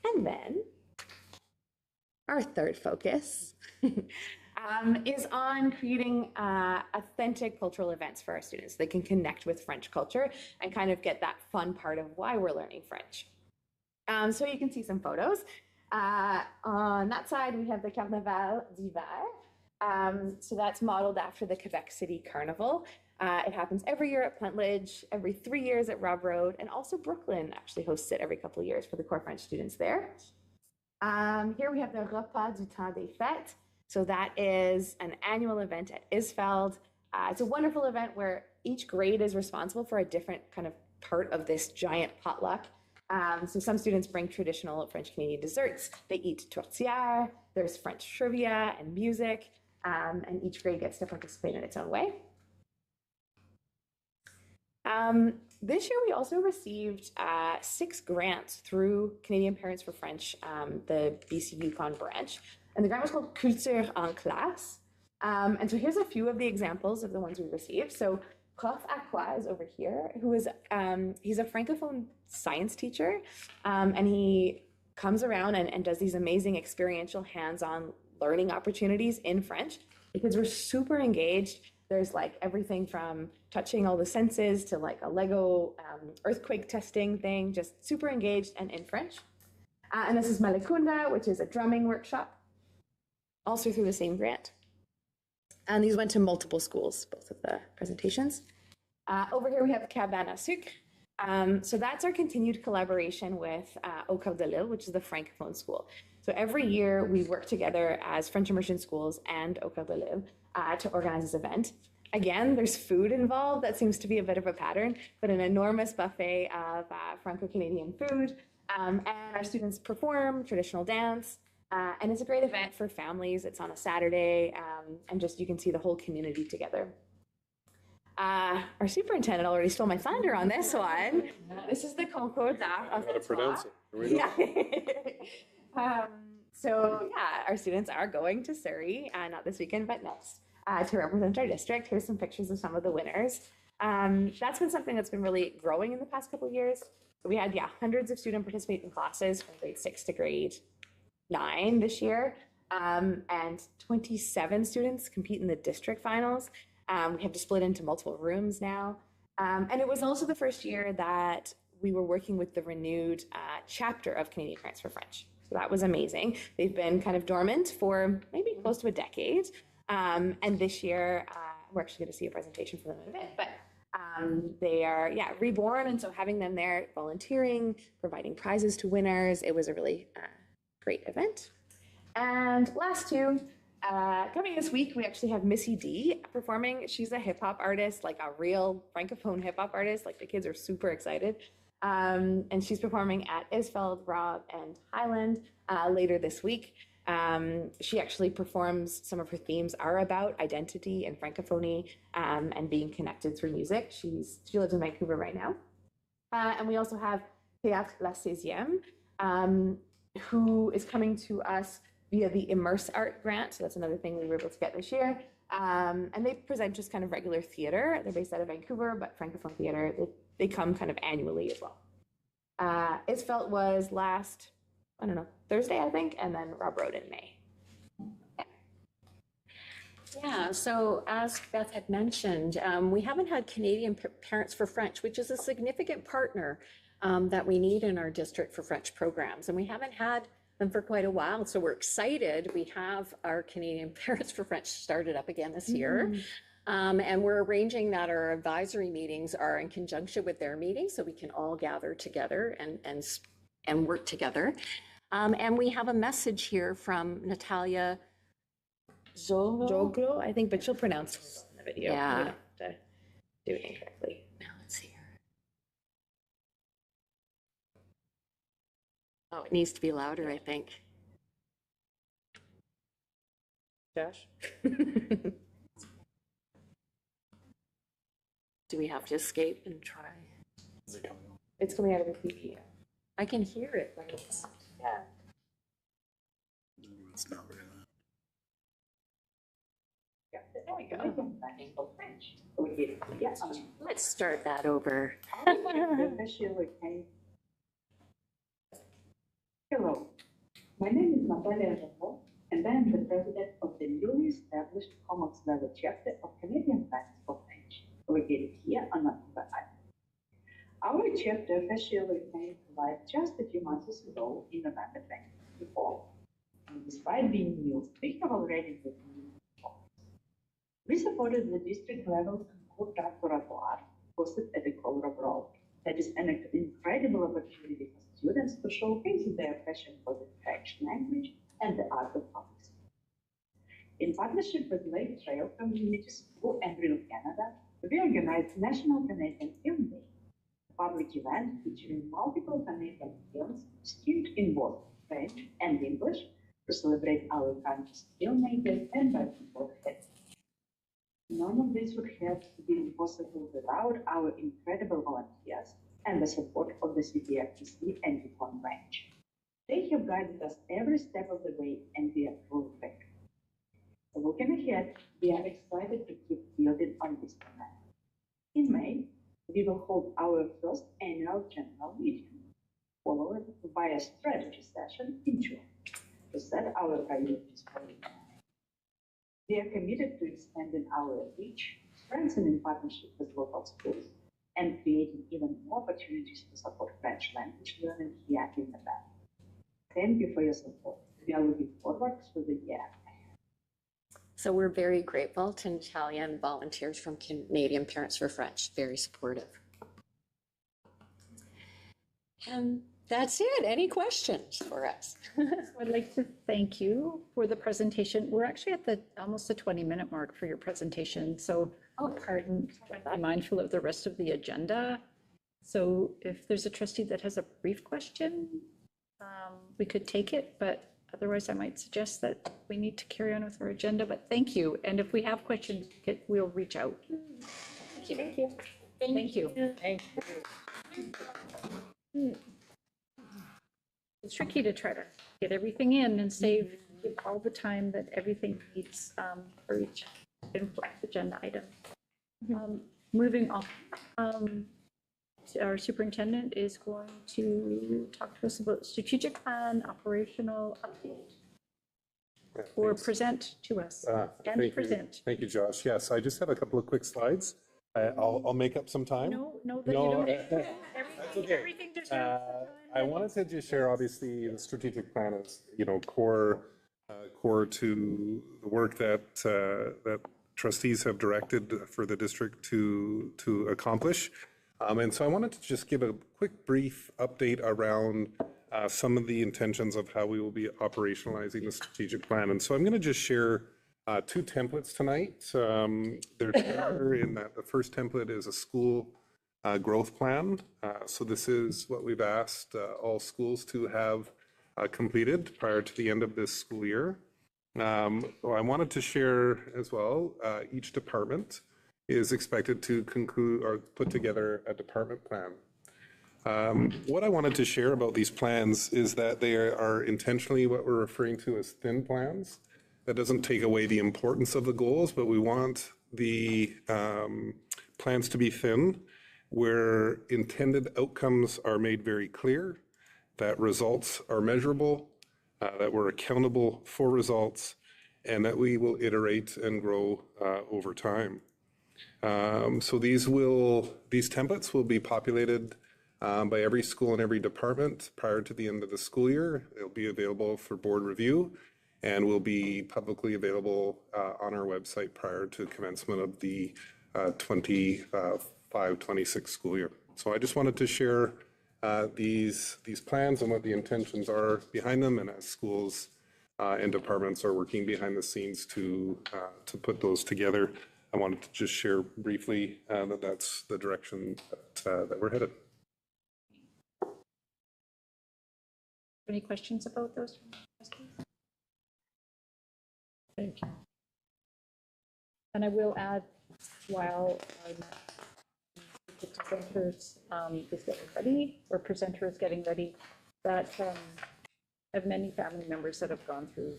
And then our third focus is on creating authentic cultural events for our students. They can connect with French culture and kind of get that fun part of why we're learning French. So you can see some photos. On that side, we have the Carnaval d'hiver. So that's modeled after the Quebec City Carnival. It happens every year at Plantridge, every 3 years at Rob Road, and also Brooklyn actually hosts it every couple of years for the core French students there. Here we have the Repas du Temps des Fêtes. So that is an annual event at Isfeld. It's a wonderful event where each grade is responsible for a different kind of part of this giant potluck. So some students bring traditional French Canadian desserts. They eat tourtière, there's French trivia and music, and each grade gets to participate in its own way. This year we also received 6 grants through Canadian Parents for French, the BC Yukon branch, and the grant was called Culture en classe. And so here's a few of the examples of the ones we received. So Prof Aqua is over here, who is, he's a Francophone science teacher, and he comes around and does these amazing experiential hands-on learning opportunities in French. The kids were super engaged. There's like everything from touching all the senses to like a Lego earthquake testing thing, just super engaged and in French. And this is Malekunda, which is a drumming workshop, also through the same grant. And these went to multiple schools, both of the presentations. Over here we have Cabane à Sucre. So that's our continued collaboration with Au Cœur de l'Île, which is the Francophone school. So every year we work together as French immersion schools and Au Cœur de l'Île to organize this event. Again, there's food involved. That seems to be a bit of a pattern, but an enormous buffet of Franco-Canadian food. And our students perform traditional dance. And it's a great event for families. It's on a Saturday, and just you can see the whole community together. Our superintendent already stole my thunder on this one. This is the Concours d'Art of Gotta pronounce it. So yeah, our students are going to Surrey, not this weekend, but next, to represent our district. Here's some pictures of some of the winners. That's been something that's been really growing in the past couple of years. So we had, hundreds of student participating classes from grade 6 to grade 9 this year, and 27 students compete in the district finals. We have to split into multiple rooms now. And it was also the first year that we were working with the renewed chapter of Canadian Parents for French. So that was amazing. They've been kind of dormant for maybe close to a decade. And this year, we're actually going to see a presentation from them in a bit, but they are, reborn. And so having them there volunteering, providing prizes to winners, it was a really great event. And last two, coming this week, we actually have Missy D performing. She's a hip hop artist, like a real Francophone hip hop artist. Like the kids are super excited. And she's performing at Isfeld, Rob, and Highland later this week. She actually performs, some of her themes are about identity and Francophonie and being connected through music. She lives in Vancouver right now. And we also have Théâtre La 16e, who is coming to us via the Immerse Art grant. So that's another thing we were able to get this year. And they present just kind of regular theater. They're based out of Vancouver, but Francophone theater, they come kind of annually as well. Isfeld was last, Thursday, I think, and then Rob Road in May. Yeah, so as Beth had mentioned, we haven't had Canadian Parents for French, which is a significant partner that we need in our district for French programs. And we haven't had them for quite a while. So we're excited. We have our Canadian Parents for French started up again this year. And we're arranging that our advisory meetings are in conjunction with their meetings so we can all gather together and work together. And we have a message here from Natalia Joglo, I think, but she'll pronounce it in the video. Yeah. We don't have to do it incorrectly. Now let's see here. Oh, it needs to be louder, I think. Josh? Do we have to escape and try? It's coming out of the TV. I can hear it, but it's, Yeah. It's not very loud. There we go. yes. Let's start that over. Hello, my name is Natalia Jabo. and I am the president of the newly established Comox Valley chapter of Canadian Friends for French, located here on Vancouver Island. Our chapter officially came to life just a few months ago in November 2024. And despite being new, we have already written new performance. We supported the district level concours oratoire hosted at the Colorado Road. That is an incredible opportunity for students to showcase their passion for the French language and the art of public speaking. In partnership with Lake Trail Community School and Real Canada, we organized National Canadian Film Day, a public event featuring multiple Canadian films steeped in both French and English to celebrate our country's filmmakers and by people heads. None of this would have been possible without our incredible volunteers and the support of the CPFTC and Yukon branch. They have guided us every step of the way, and we are truly grateful. So looking ahead, we are excited to keep building on this momentum. In May, we will hold our first annual general meeting, followed by a strategy session in June to set our priorities for the year. We are committed to expanding our reach, strengthening partnership with local schools, and creating even more opportunities to support French language learning here in the valley. Thank you for your support. We are looking forward to the year ahead. So we're very grateful to Natalia and volunteers from Canadian Parents for French, very supportive. And that's it. Any questions for us? I'd like to thank you for the presentation. We're actually at the almost the 20-minute mark for your presentation. So pardon, I'm mindful of the rest of the agenda. So if there's a trustee that has a brief question, we could take it, but otherwise I might suggest that we need to carry on with our agenda, but thank you. And if we have questions, we'll reach out. Thank you. Thank you. Thank you. Thank you. It's tricky to try to get everything in and save all the time that everything needs for each agenda item. Moving on, our superintendent is going to talk to us about strategic plan, operational update, or present to us and present. Thank you, Josh. Yes, I just have a couple of quick slides. I'll make up some time. No, that you don't. Everything deserves the time. I wanted to just share, obviously, the strategic plan is, core to the work that trustees have directed for the district to accomplish. And so I wanted to just give a quick brief update around some of the intentions of how we will be operationalizing the strategic plan. And so I'm going to just share two templates tonight. They're in that the first template is a school growth plan. So this is what we've asked all schools to have completed prior to the end of this school year. I wanted to share as well, each department is expected to conclude or put together a department plan. What I wanted to share about these plans is that they are intentionally what we're referring to as thin plans. That doesn't take away the importance of the goals, but we want the plans to be thin, where intended outcomes are made very clear, that results are measurable, that we're accountable for results, and that we will iterate and grow over time. So these templates will be populated by every school and every department prior to the end of the school year. It'll be available for board review and will be publicly available on our website prior to commencement of the 25-26 school year. So I just wanted to share these plans and what the intentions are behind them, and as schools and departments are working behind the scenes to put those together, I wanted to just share briefly that that's the direction that we're headed. Any questions about those? Thank you. And I will add, while the presenters is getting ready, or presenter is getting ready, that I have many family members that have gone through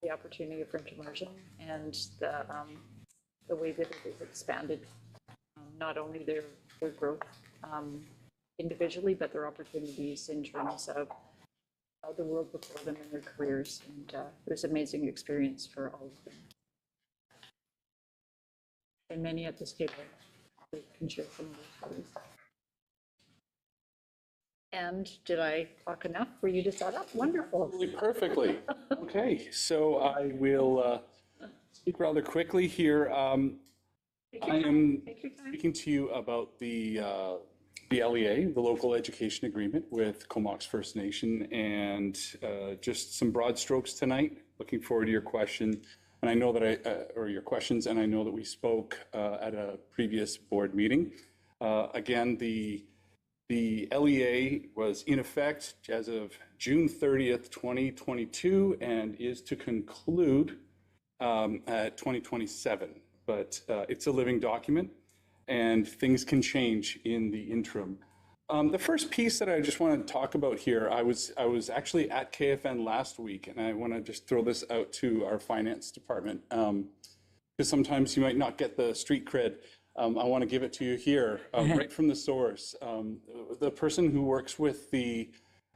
the opportunity of French immersion and the way that it has expanded not only their growth individually, but their opportunities in terms of the world before them in their careers, and it was an amazing experience for all of them. And many at this table can share some of those stories. And did I talk enough for you to set up? Wonderful. Perfectly. Okay, so I will speak rather quickly here. I am speaking to you about the LEA, the Local Education Agreement with Comox First Nation, and just some broad strokes tonight. Looking forward to your question, and I know that or your questions, and I know that we spoke at a previous board meeting. Again, the LEA was in effect as of June 30th, 2022, and is to conclude at 2027. But it's a living document, and things can change in the interim. The first piece that I just want to talk about here, I was actually at KFN last week, and I want to just throw this out to our finance department, because sometimes you might not get the street cred. I want to give it to you here, right from the source. The person who works with the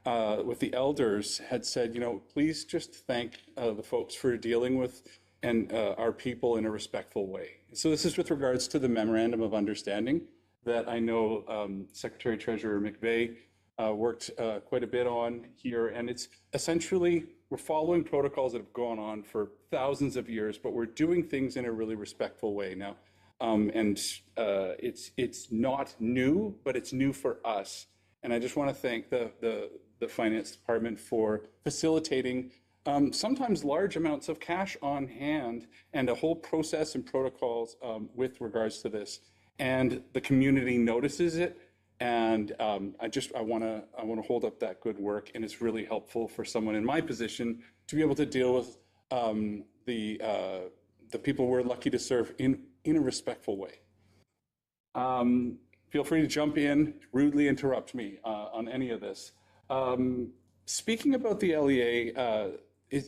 elders had said, please just thank the folks for dealing with our people in a respectful way. So this is with regards to the memorandum of understanding that I know Secretary Treasurer McVeigh worked quite a bit on here, and it's essentially we're following protocols that have gone on for thousands of years, but we're doing things in a really respectful way now. It's not new, but it's new for us. And I just want to thank the finance department for facilitating sometimes large amounts of cash on hand and a whole process and protocols with regards to this. And the community notices it. And I want to hold up that good work. And it's really helpful for someone in my position to be able to deal with the people we're lucky to serve in a respectful way. Feel free to jump in, rudely interrupt me on any of this. Speaking about the LEA,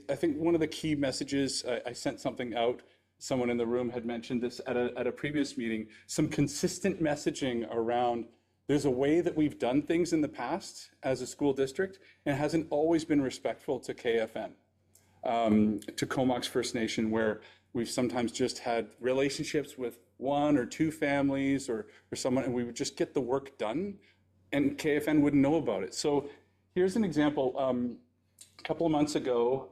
I think one of the key messages, I sent something out, someone in the room had mentioned this at a previous meeting, some consistent messaging around there's a way that we've done things in the past as a school district, and it hasn't always been respectful to KFN, to Comox First Nation, where we've sometimes just had relationships with one or two families or someone, and we would just get the work done, and KFN wouldn't know about it. So here's an example. A couple of months ago,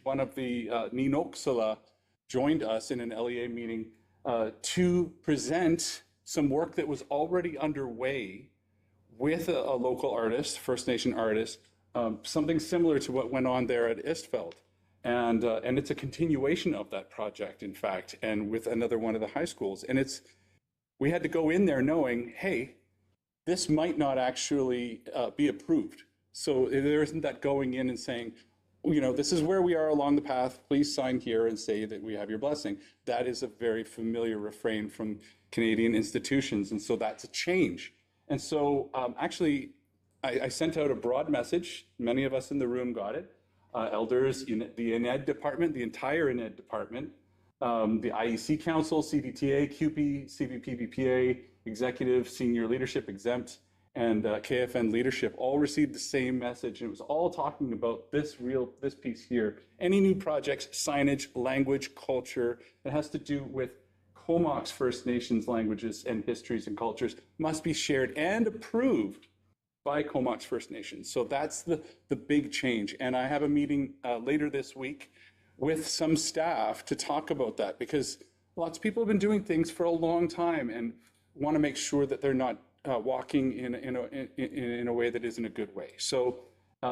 one of the Ninoksala joined us in an LEA meeting to present some work that was already underway with a local artist, First Nation artist, something similar to what went on there at Istfeld. And it's a continuation of that project, in fact, and with another one of the high schools. And we had to go in there knowing, hey, this might not actually be approved. So there isn't that going in and saying, this is where we are along the path, please sign here and say that we have your blessing. That is a very familiar refrain from Canadian institutions, and so that's a change. And so actually, I sent out a broad message. Many of us in the room got it. Elders in the INED department, the entire INED department, the IEC Council, CDTA, CUPE, CVPVPA, Executive, Senior Leadership, Exempt, and KFN Leadership all received the same message. And it was all talking about this piece here. Any new projects, signage, language, culture, that has to do with Comox First Nations languages and histories and cultures must be shared and approved by Comox First Nations. So that's the big change. And I have a meeting later this week with some staff to talk about that, because lots of people have been doing things for a long time and want to make sure that they're not walking in a way that isn't a good way. So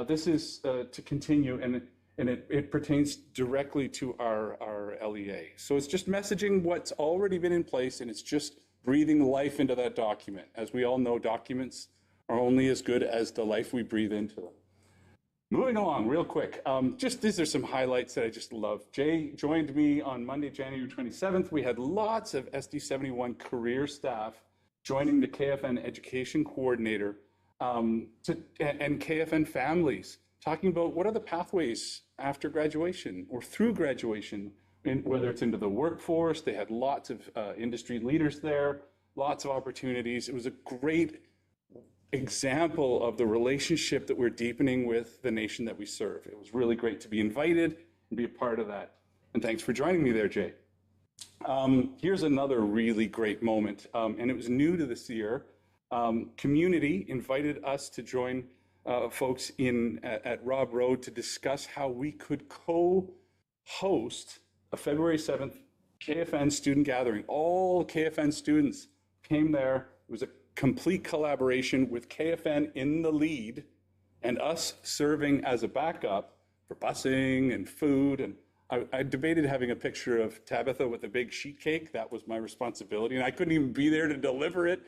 this is to continue, and it pertains directly to our LEA. So it's just messaging what's already been in place, and it's just breathing life into that document. As we all know, documents are only as good as the life we breathe into them. Moving along real quick, these are some highlights that I just love. Jay joined me on Monday, January 27th. We had lots of SD71 career staff joining the KFN Education Coordinator and KFN families, talking about what are the pathways after graduation or through graduation, whether it's into the workforce. They had lots of industry leaders there, lots of opportunities. It was a great example of the relationship that we're deepening with the nation that we serve. It was really great to be invited and be a part of that. And thanks for joining me there, Jay. Here's another really great moment, and it was new to this year. Community invited us to join folks at Rob Road to discuss how we could co-host a February 7th KFN student gathering. All KFN students came there. It was a complete collaboration with KFN in the lead and us serving as a backup for busing and food. And I debated having a picture of Tabitha with a big sheet cake. That was my responsibility, and I couldn't even be there to deliver it.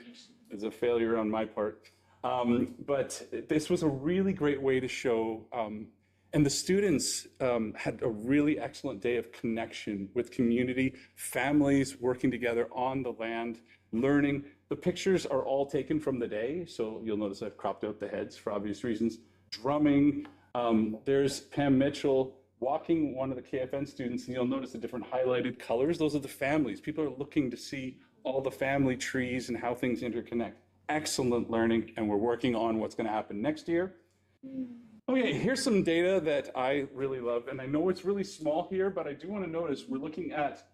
It was a failure on my part. But this was a really great way to show, and the students had a really excellent day of connection with community, families working together on the land, learning. The pictures are all taken from the day, so you'll notice I've cropped out the heads for obvious reasons. Drumming, there's Pam Mitchell walking one of the KFN students, and you'll notice the different highlighted colors. Those are the families. People are looking to see all the family trees and how things interconnect. Excellent learning, and we're working on what's going to happen next year. Okay, here's some data that I really love, and I know it's really small here, but I do want to notice we're looking at,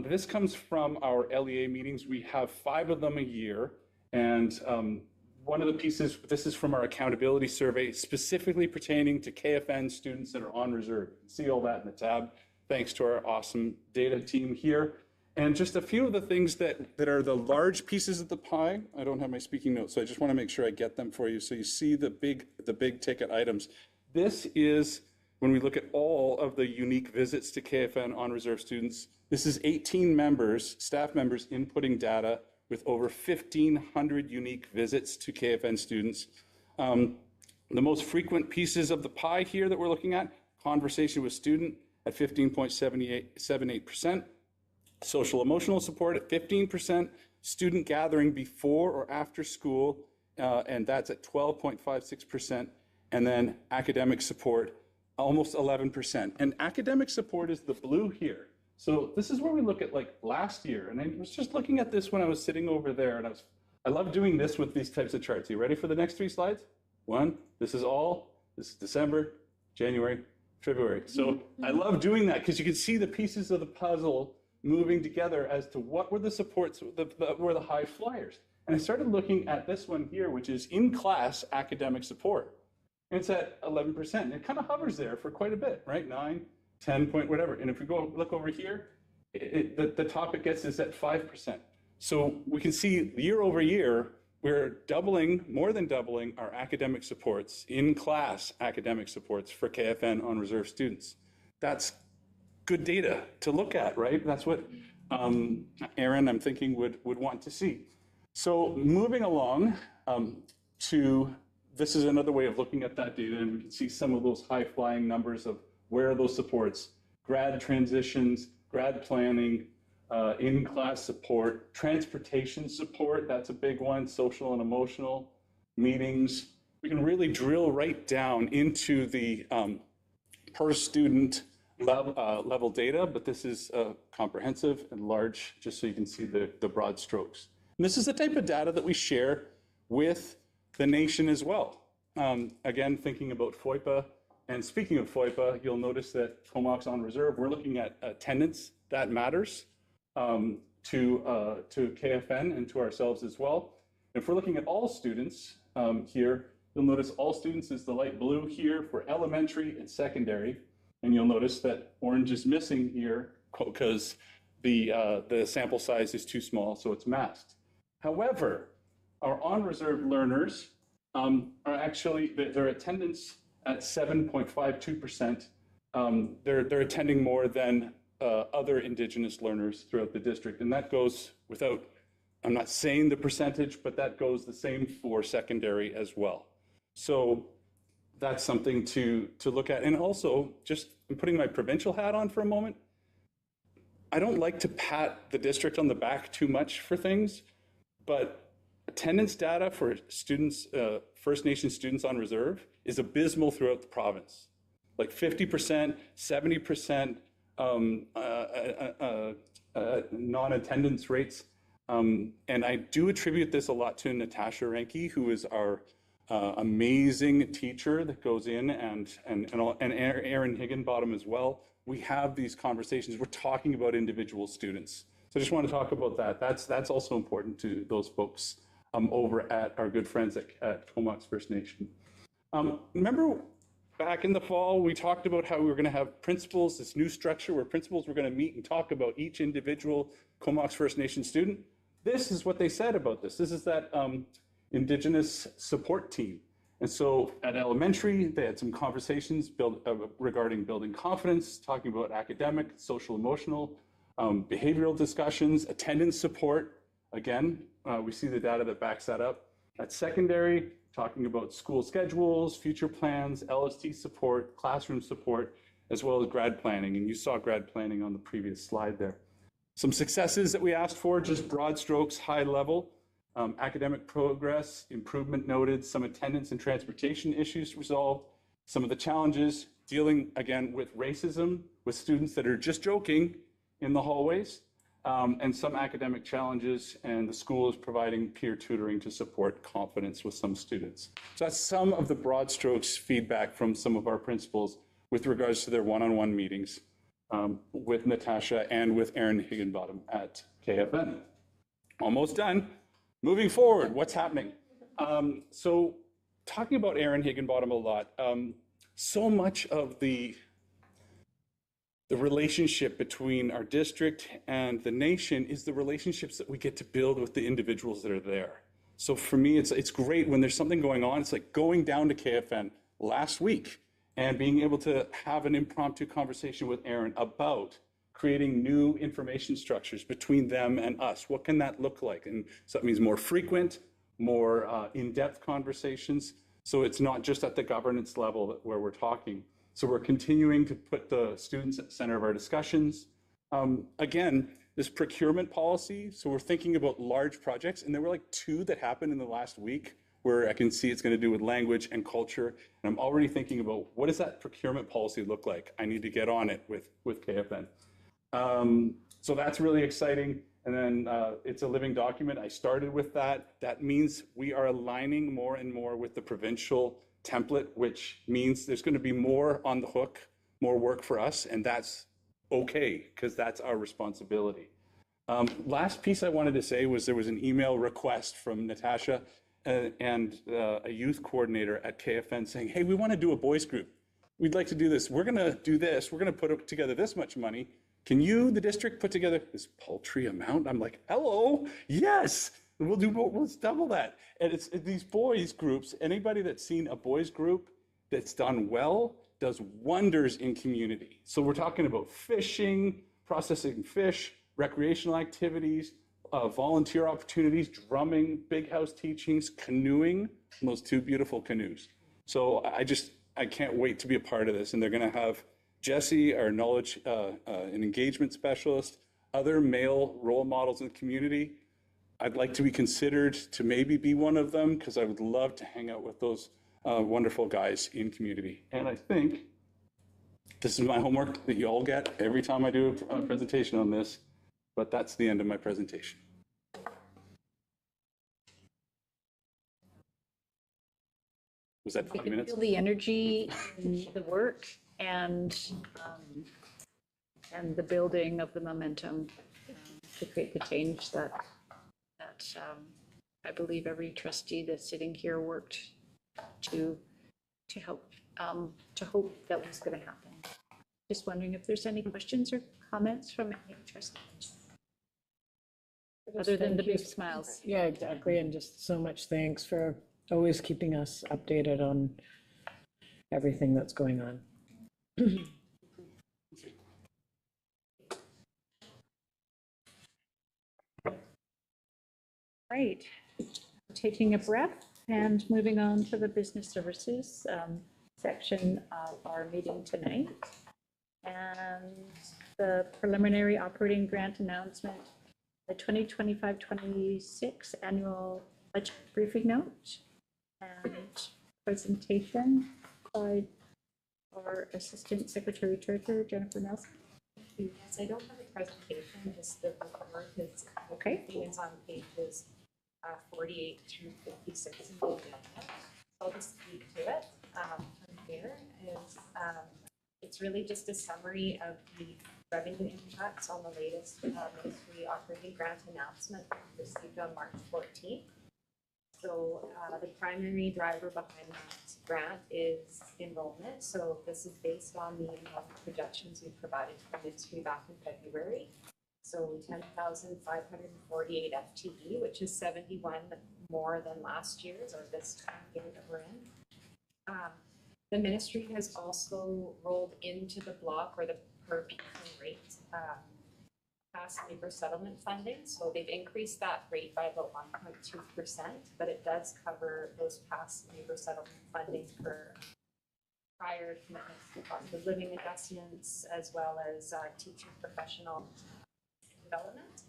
this comes from our LEA meetings. We have 5 of them a year, and one of the pieces, this is from our accountability survey, specifically pertaining to KFN students that are on reserve. You can see all that in the tab, thanks to our awesome data team here. And just a few of the things that are the large pieces of the pie. I don't have my speaking notes, so I just want to make sure I get them for you so you see the big ticket items. This is, when we look at all of the unique visits to KFN on reserve students, this is 18 members, staff members inputting data with over 1,500 unique visits to KFN students. The most frequent pieces of the pie here that we're looking at, conversation with student at 15.78%, social emotional support at 15%, student gathering before or after school, and that's at 12.56%, and then academic support, almost 11%. And academic support is the blue here. So this is where we look at like last year, and I was just looking at this when I was sitting over there, and I love doing this with these types of charts. Are you ready for the next 3 slides? 1, this is December, January, February. So I love doing that because you can see the pieces of the puzzle moving together as to what were the supports that were the high flyers. And I started looking at this one here, which is in-class academic support. And it's at 11%. And it kind of hovers there for quite a bit, right? 9, 10 point whatever. And if we go look over here, the top it gets is at 5%. So we can see year over year, we're doubling, more than doubling our academic supports, in-class academic supports for KFN on reserve students. That's good data to look at, right? That's what Aaron, I'm thinking, would want to see. So moving along to, this is another way of looking at that data, and we can see some of those high-flying numbers of where are those supports, grad transitions, grad planning, in-class support, transportation support, that's a big one, social and emotional, meetings. We can really drill right down into the per student level data, but this is comprehensive and large, just so you can see the broad strokes. And this is the type of data that we share with the nation as well. Again, thinking about FOIPA, and speaking of FOIPA, you'll notice that Comox on reserve, we're looking at attendance. That matters to KFN and to ourselves as well. If we're looking at all students here, you'll notice all students is the light blue here for elementary and secondary. And you'll notice that orange is missing here because the sample size is too small, so it's masked. However, our on-reserve learners are actually, their attendance at 7.52%. They're attending more than other Indigenous learners throughout the district. And that goes without, I'm not saying the percentage, but that goes the same for secondary as well. So that's something to look at. And also, just I'm putting my provincial hat on for a moment. I don't like to pat the district on the back too much for things, but attendance data for students, First Nation students on reserve is abysmal throughout the province. Like 50%, 70% non-attendance rates. And I do attribute this a lot to Natasha Renke, who is our amazing teacher that goes in and Aaron Higginbottom as well. We have these conversations. We're talking about individual students. So I just want to talk about that. That's also important to those folks over at our good friends at Comox First Nation. Remember back in the fall, we talked about how we were going to have principals, this new structure where principals were going to meet and talk about each individual Comox First Nation student. This is what they said about this. This is that Indigenous support team. And so at elementary, they had some conversations regarding building confidence, talking about academic, social, emotional, behavioral discussions, attendance support. Again, we see the data that backs that up. At secondary, talking about school schedules, future plans, LST support, classroom support, as well as grad planning. And you saw grad planning on the previous slide there. Some successes that we asked for, just broad strokes, high level. Academic progress, improvement noted, some attendance and transportation issues resolved, some of the challenges dealing again with racism, with students that are just joking in the hallways, and some academic challenges, and the school is providing peer tutoring to support confidence with some students. So that's some of the broad strokes feedback from some of our principals with regards to their one-on-one meetings with Natasha and with Aaron Higginbottom at KFN. Almost done. Moving forward, what's happening? So talking about Aaron Higginbottom a lot, so much of the relationship between our district and the nation is the relationships that we get to build with the individuals that are there. So for me, it's great when there's something going on. It's like going down to KFN last week and being able to have an impromptu conversation with Aaron about creating new information structures between them and us. What can that look like? And so that means more frequent, more in-depth conversations. So it's not just at the governance level where we're talking. So we're continuing to put the students at the center of our discussions. Again, this procurement policy, so we're thinking about large projects, and there were like 2 that happened in the last week where I can see it's going to do with language and culture. And I'm already thinking about what does that procurement policy look like? I need to get on it with KFN. So that's really exciting. And then it's a living document. I started with that. That means we are aligning more and more with the provincial template, which means there's going to be more on the hook, more work for us. And that's okay, because that's our responsibility. Last piece I wanted to say was there was an email request from Natasha and a youth coordinator at KFN saying, hey, we want to do a boys group. We'd like to do this. We're going to do this. We're going to put together this much money. Can you, the district, put together this paltry amount? I'm like, hello, yes, we'll double that. And it's these boys groups, anybody that's seen a boys group that's done well does wonders in community. So we're talking about fishing, processing fish, recreational activities, volunteer opportunities, drumming, big house teachings, canoeing, and those 2 beautiful canoes. So I can't wait to be a part of this. And they're going to have Jesse, our knowledge and engagement specialist, other male role models in the community. I'd like to be considered to maybe be one of them because I would love to hang out with those wonderful guys in community. And I think this is my homework that you all get every time I do a presentation on this, but that's the end of my presentation. Was that 5 minutes? Feel the energy in the work and the building of the momentum to create the change that I believe every trustee that's sitting here worked to help to hope that was going to happen. Just wondering if there's any questions or comments from any trustees other than the big smiles. Yeah, exactly. And just so much thanks for always keeping us updated on everything that's going on. Right. Taking a breath and moving on to the business services section of our meeting tonight. And the preliminary operating grant announcement, the 2025-26 annual budget briefing note and presentation by our Assistant Secretary Treasurer, Jennifer Nelson. Yes, I don't have a presentation, just the report is okay. It's on pages 48 through 56 in the agenda. So I'll just speak to it from here. It's really just a summary of the revenue impacts on the latest ministry operating grant announcement received on March 14th. So the primary driver behind that grant is enrollment. So this is based on the enrollment projections we provided to the ministry back in February. So 10,548 FTE, which is 71 more than last year's or this time year that we're in. The ministry has also rolled into the block or the per pupil rate past labor settlement funding. So they've increased that rate by about 1.2%, but it does cover those past labor settlement funding for prior commitments to cost of living adjustments, as well as teacher professional development.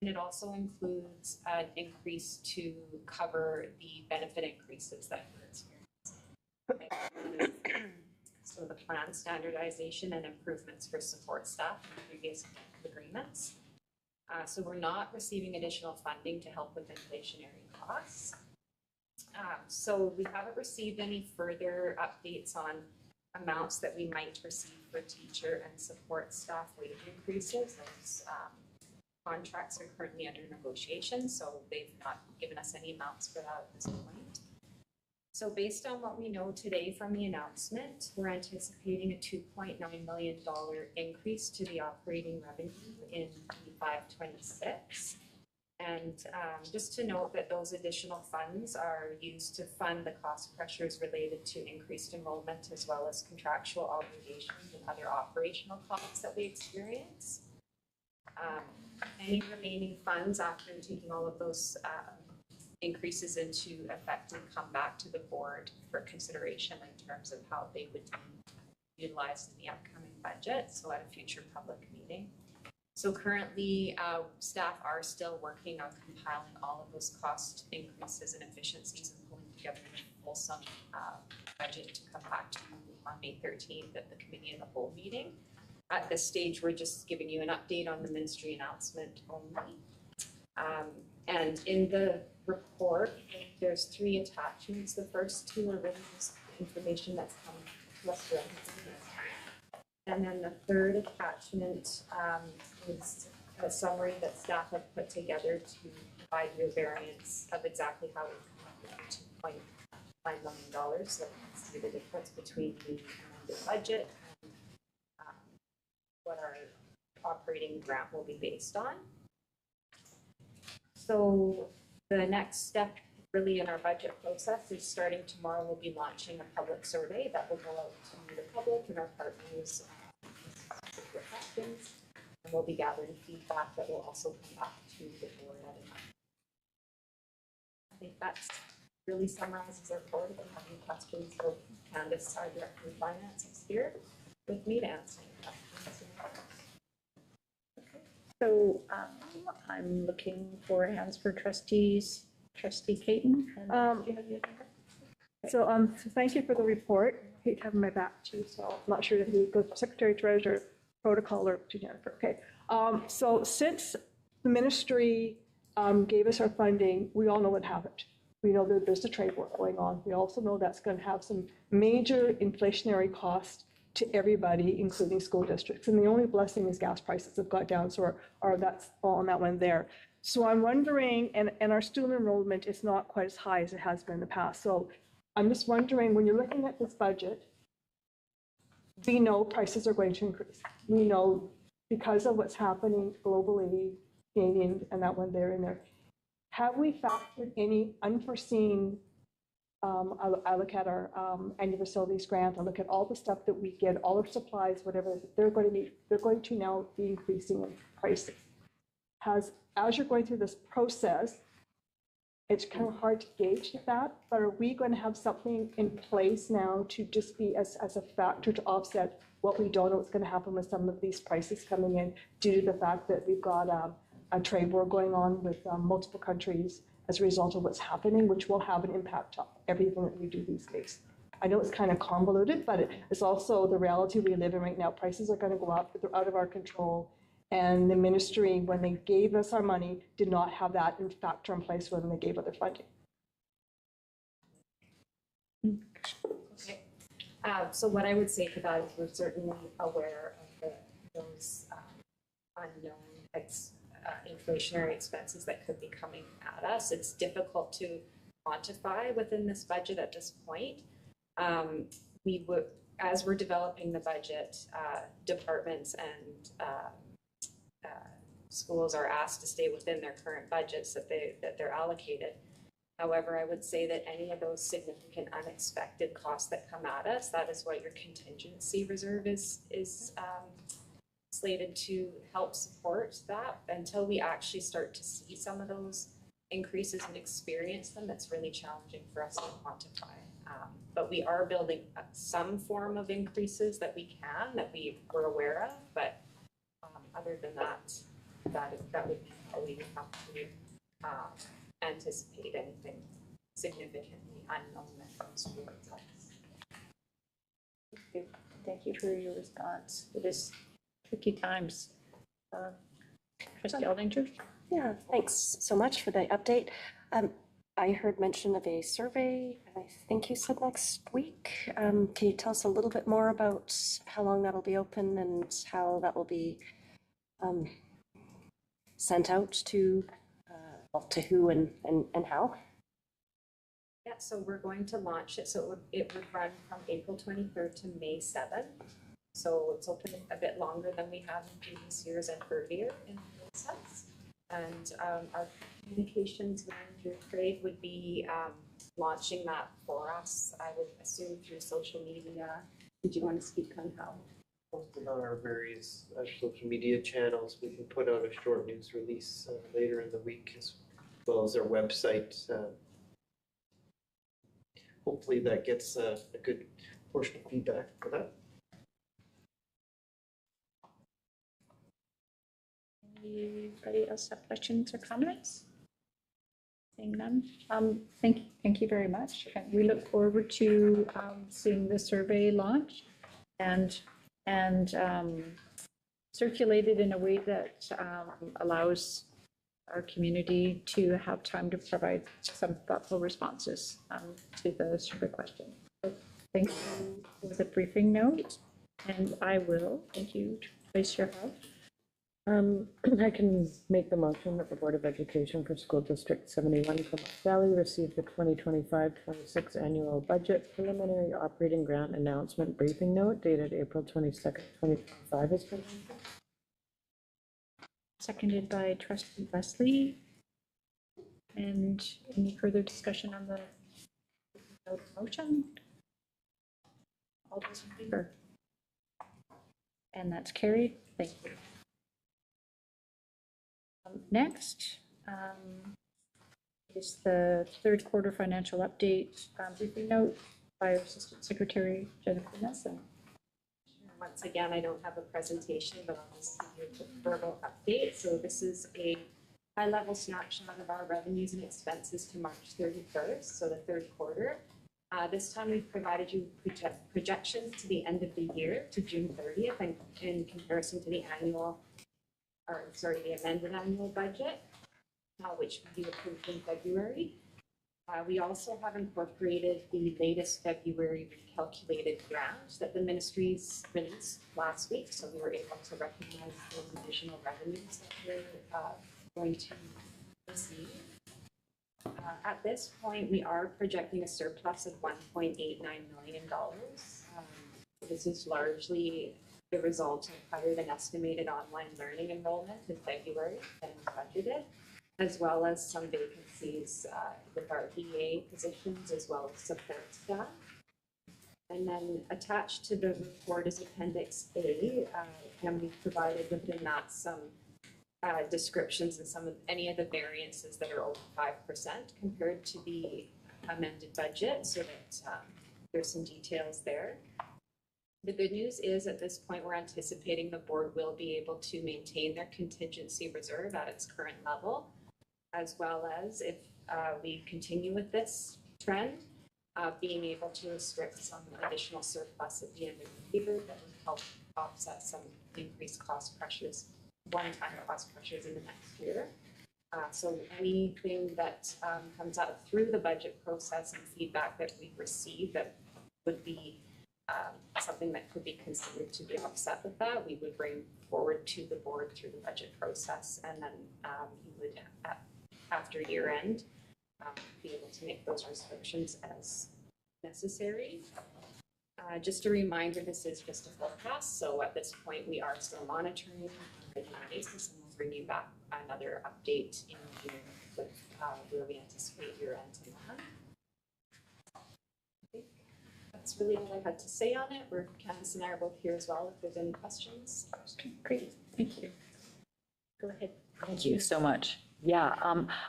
And it also includes an increase to cover the benefit increases that we're experiencing. So the plan standardization and improvements for support staff in previous agreements. So we're not receiving additional funding to help with inflationary costs. So we haven't received any further updates on amounts that we might receive for teacher and support staff wage increases. Those contracts are currently under negotiation, so they've not given us any amounts for that at this point. So based on what we know today from the announcement, we're anticipating a $2.9 million increase to the operating revenue in 25-26. And just to note that those additional funds are used to fund the cost pressures related to increased enrollment, as well as contractual obligations and other operational costs that we experience. Any remaining funds after taking all of those increases into effect and come back to the board for consideration in terms of how they would be utilized in the upcoming budget, so at a future public meeting. So currently, staff are still working on compiling all of those cost increases and efficiencies and pulling together a fulsome budget to come back to you on May 13th at the committee of the whole meeting. At this stage, we're just giving you an update on the ministry announcement only. And in the report, there's 3 attachments. The first 2 are really just information that's come to us directly. And then the third attachment is a summary that staff have put together to provide you a variance of exactly how we've come up with $2.5 million. So you can see the difference between the amended budget and what our operating grant will be based on. So the next step really in our budget process is starting tomorrow, we'll be launching a public survey that will go out to the public and our partners with questions. And we'll be gathering feedback that will also come back to the board at a time. I think that really summarizes our report. If you have any questions, so Candace, our Director of Finance, is here with me to answer questions. So I'm looking for hands for trustees. Trustee Caton. So thank you for the report. I hate having my back to you, so I'm not sure who goes Secretary Treasurer, Protocol, or to Jennifer. Okay. So since the ministry gave us our funding, we all know what happened. We know that there's a trade war going on. We also know that's going to have some major inflationary costs to everybody, including school districts. And the only blessing is gas prices have got down, so that's all on that one there. So I'm wondering, and our student enrollment is not quite as high as it has been in the past. So I'm just wondering, when you're looking at this budget, we know prices are going to increase. We know because of what's happening globally, Canadian, and that one there in there. Have we factored any unforeseen, I look at our annual facilities grant, I look at all the stuff that we get, all our supplies, whatever, they're going to now be increasing in prices. As you're going through this process, it's kind of hard to gauge that, but are we going to have something in place now to just be as a factor to offset what we don't know what's going to happen with some of these prices coming in due to the fact that we've got a trade war going on with multiple countries as a result of what's happening, which will have an impact on everything that we do these days. I know it's kind of convoluted, but it's also the reality we live in right now. Prices are going to go up, they're out of our control. And the ministry, when they gave us our money, did not have that factor in place when they gave other funding. Okay. So what I would say to that is we're certainly aware of those unknown inflationary expenses that could be coming at us. It's difficult to quantify within this budget at this point. We would, as we're developing the budget, departments and schools are asked to stay within their current budgets that they're allocated. However, I would say that any of those significant unexpected costs that come at us, that is what your contingency reserve is slated to help support that. Until we actually start to see some of those increases and experience them, it's really challenging for us to quantify. But we are building some form of increases that we can, that we're aware of, but other than that, that would be how we would have to anticipate anything significantly unknown that comes towards us. Thank you for your response. It is tricky times. Trustee Aldinger? Yeah, thanks so much for the update. I heard mention of a survey, I think you said next week. Can you tell us a little bit more about how long that'll be open and how that will be sent out to who and how? Yeah, so we're going to launch it. So it would run from April 23rd to May 7th. So it's open a bit longer than we have in previous years and earlier in the process. And our communications manager, Craig, would be launching that for us, I would assume through social media. Did you want to speak on how? Posted on our various social media channels. We can put out a short news release later in the week as well as our website. Hopefully that gets a good portion of feedback for that. Anybody else have questions or comments? Seeing none. Thank you very much. And we look forward to seeing the survey launch and circulated in a way that allows our community to have time to provide some thoughtful responses to the survey question. So thank you for the briefing note, and I will, thank you, Tracy Hub. I can make the motion that the Board of Education for School District 71 Comox Valley receive the 2025-26 annual budget preliminary operating grant announcement briefing note dated April 22nd, 2025 as presented. Seconded by Trustee Leslie. And any further discussion on the motion? All those in favor? And that's carried. Thank you. Next is the third quarter financial update briefing note by Assistant Secretary Jennifer Nelson. Once again, I don't have a presentation, but I'll just give you a quick verbal update. So this is a high-level snapshot of our revenues and expenses to March 31st, so the third quarter. This time we've provided you projections to the end of the year, to June 30th, and in comparison to the the amended annual budget, which we approved in February. We also have incorporated the latest February recalculated grant that the ministries released last week, so we were able to recognize those additional revenues that we're going to receive. At this point, we are projecting a surplus of $1.89 million. This is largely the result of higher than estimated online learning enrollment in February than budgeted, as well as some vacancies with our EA positions as well as support staff. And then attached to the report is Appendix A, and we've provided within that some descriptions and any of the variances that are over 5% compared to the amended budget, so that there's some details there. The good news is at this point, we're anticipating the board will be able to maintain their contingency reserve at its current level, as well as if we continue with this trend, being able to restrict some additional surplus at the end of the year that would help offset some increased cost pressures, one-time cost pressures in the next year. So anything that comes out through the budget process and feedback that we've received that would be something that could be considered to be offset with that, we would bring forward to the board through the budget process, and then you would, after year end, be able to make those restrictions as necessary. Just a reminder, this is just a forecast, so at this point, we are still monitoring on a regular basis, and we'll bring you back another update in June with where we anticipate year end to land. I think that's really all I had to say on it. Candace and I are both here as well if there's any questions. Great, thank you. Go ahead. Thank you so much. Yeah,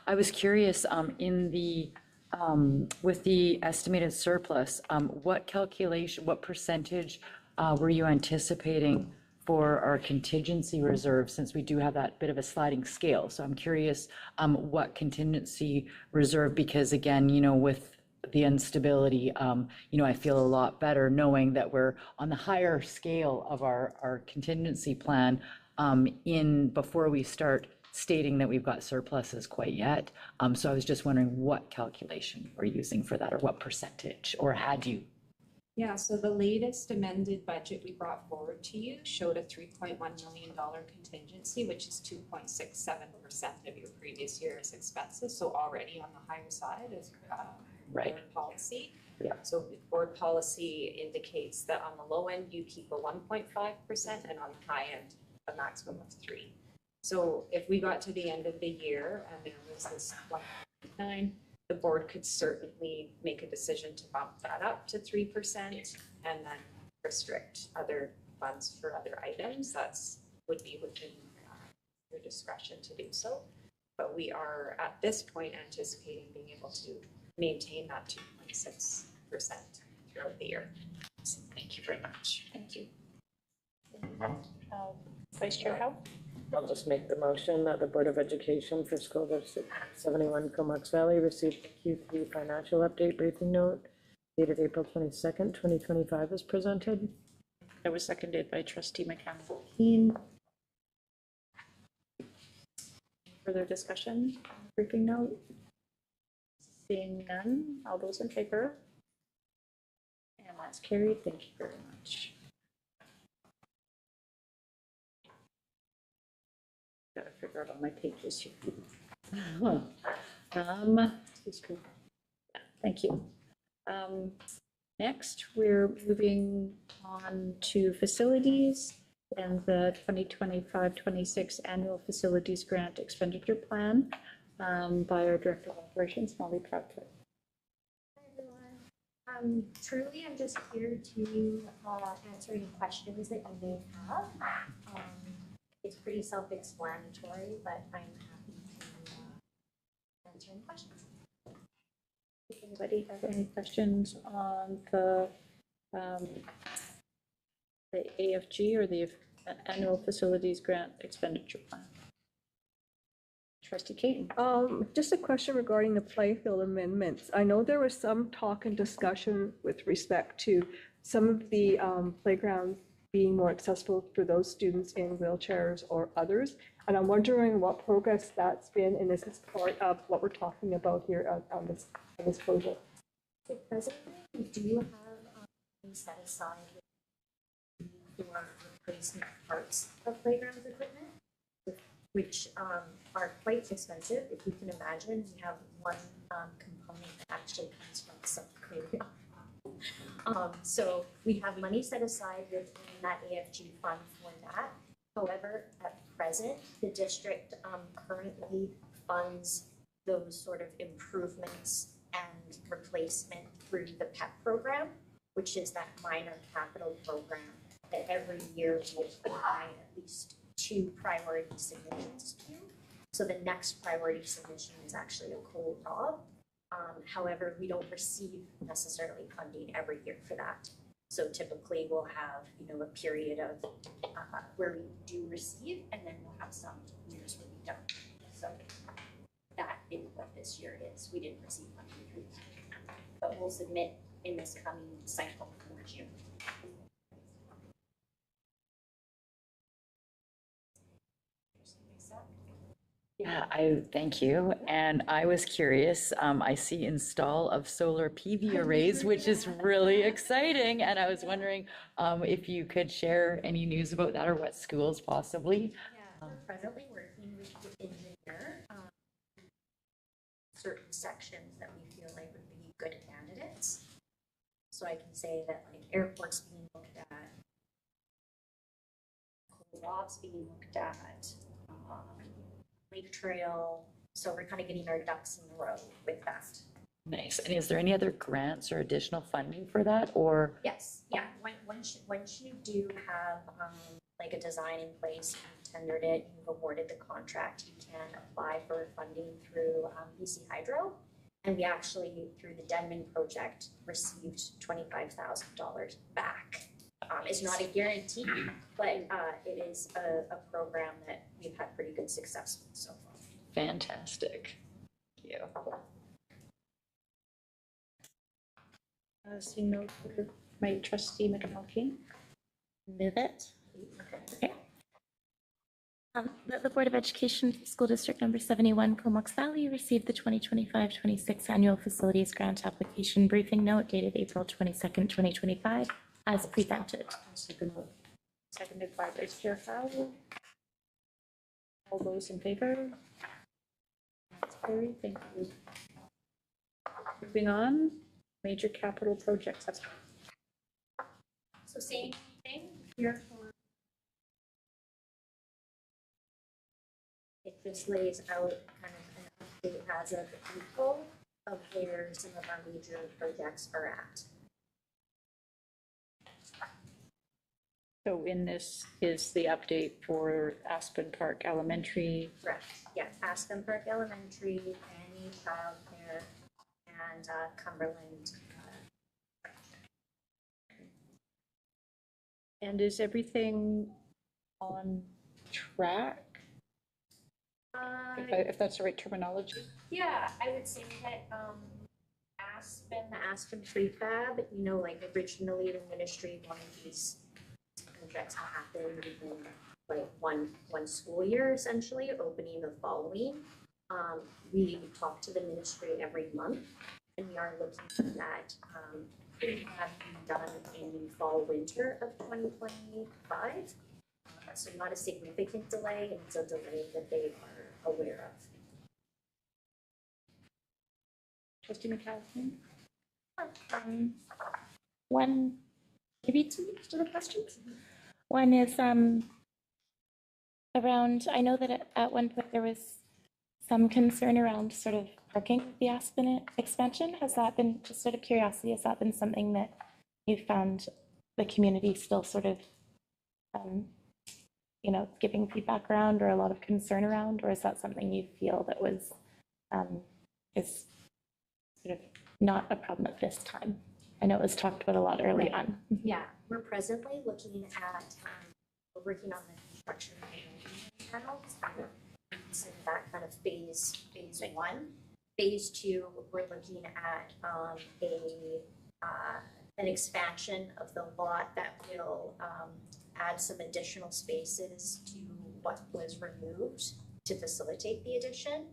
I was curious, in the, with the estimated surplus, what calculation, what percentage were you anticipating for our contingency reserve, since we do have that bit of a sliding scale? So I'm curious what contingency reserve, because again, you know, with the instability, you know, I feel a lot better knowing that we're on the higher scale of our contingency plan before we start stating that we've got surpluses quite yet. So I was just wondering what calculation we're using for that, or what percentage, or had you? Yeah, so the latest amended budget we brought forward to you showed a $3.1 million contingency, which is 2.67% of your previous year's expenses. So already on the higher side is Right. board policy. Yeah. So board policy indicates that on the low end, you keep a 1.5%, and on the high end, a maximum of 3%. So if we got to the end of the year and there was this 1.9, the board could certainly make a decision to bump that up to 3% and then restrict other funds for other items. That's would be within your discretion to do so. But we are at this point anticipating being able to maintain that 2.6% throughout the year. So thank you very much. Thank you. Vice Chair Howe? I'll just make the motion that the Board of Education for School District 71 Comox Valley received the Q3 financial update briefing note dated April 22nd, 2025 as presented. That was seconded by Trustee McCammon-Keen. Further discussion, briefing note? Seeing none, all those in favor? And that's carried, thank you very much. Gotta figure out all my pages here. Thank you. Next, we're moving on to facilities and the 2025-26 annual facilities grant expenditure plan by our Director of Operations, Molly Proudfoot. Hi, everyone. Truly, I'm just here to answer any questions that you may have. It's pretty self-explanatory, but I'm happy to answer any questions. Does anybody have any questions on the AFG or the annual facilities grant expenditure plan? Trustee Caton. Just a question regarding the playfield amendments. I know there was some talk and discussion with respect to some of the playgrounds being more accessible for those students in wheelchairs or others. And I'm wondering what progress that's been, and this is part of what we're talking about here on this project. So presently, we do have set aside for replacement parts of playground equipment, which are quite expensive. If you can imagine, we have one component that actually comes from South Korea. So we have money set aside within that AFG fund for that. However, at present, the district currently funds those sort of improvements and replacement through the PEP program, which is that minor capital program that every year will provide at least 2 priority submissions to. So the next priority submission is actually a cold rob. However, we don't receive necessarily funding every year for that. So typically we'll have, a period of where we do receive, and then we'll have some years where we don't. So that is what this year is. We didn't receive funding, but we'll submit in this coming cycle for June. Yeah, thank you. And I was curious, I see install of solar PV arrays, which is really exciting. And I was wondering if you could share any news about that or what schools possibly. Yeah, we're presently working with the engineer, certain sections that we feel like would be good candidates. So I can say that like airports being looked at, Cold Rob's being looked at, Lake Trail. So we're kind of getting our ducks in a row with that. Nice. And is there any other grants or additional funding for that or? Yes, yeah, once you do have, like a design in place, you've tendered it, you've awarded the contract, you can apply for funding through, BC Hydro. And we actually, through the Denman project, received $25,000 back. It's not a guarantee, but, it is a program that we've had pretty good success with so far. Fantastic. Thank you. Seeing no further, my trustee McNulty. Move it. Okay. That the Board of Education for School District Number 71, Comox Valley, received the 2025-26 Annual Facilities Grant Application Briefing Note dated April 22nd, 2025, as presented. Seconded by Vice Chair Howell. All those in favor? That's carried, thank you. Moving on, major capital projects. So same thing here for. It just lays out kind of an update as of April of where some of our major projects are at. So in this is the update for Aspen Park Elementary. Correct, yeah, Aspen Park Elementary, Annie Childcare, and Cumberland. And is everything on track? If that's the right terminology? Yeah, I would say that Aspen, the Aspen prefab, you know, like originally the ministry wanted these projects to happen within like one school year, essentially, opening the following. We talk to the ministry every month, and we are looking at prefab being done in fall, winter of 2025. So not a significant delay, and it's a delay that they are aware of. Trustee McCallum? One, maybe two sort of questions. One is around, I know that at one point there was some concern around sort of parking with the Aspen expansion. Has that been, just out of curiosity, has that been something that you found the community still sort of, you know, giving feedback around or a lot of concern around, or is that something you feel that was, is sort of not a problem at this time? I know it was talked about a lot early on. Yeah, we're presently looking at, we're working on the construction panels. Consider that kind of phase one. Phase two, we're looking at an expansion of the lot that will add some additional spaces to what was removed to facilitate the addition.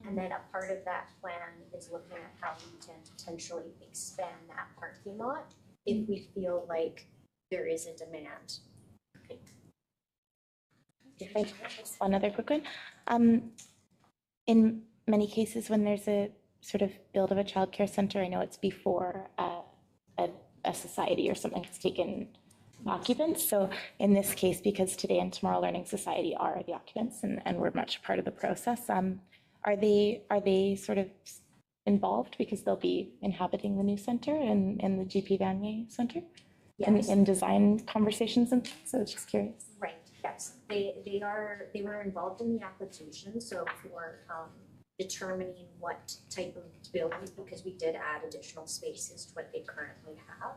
And then a part of that plan is looking at how we can potentially expand that parking lot if we feel like there is a demand. Just one other quick one. In many cases, when there's a sort of build of a childcare center, I know it's before a society or something has taken occupants. So in this case, because Today and Tomorrow Learning Society are the occupants and we're much a part of the process, are they sort of involved because they'll be inhabiting the new center and the GP Vanier Center? Yes. In design conversations and things? So I was just curious. Right, yes, they were involved in the application, so for determining what type of building, because we did add additional spaces to what they currently have.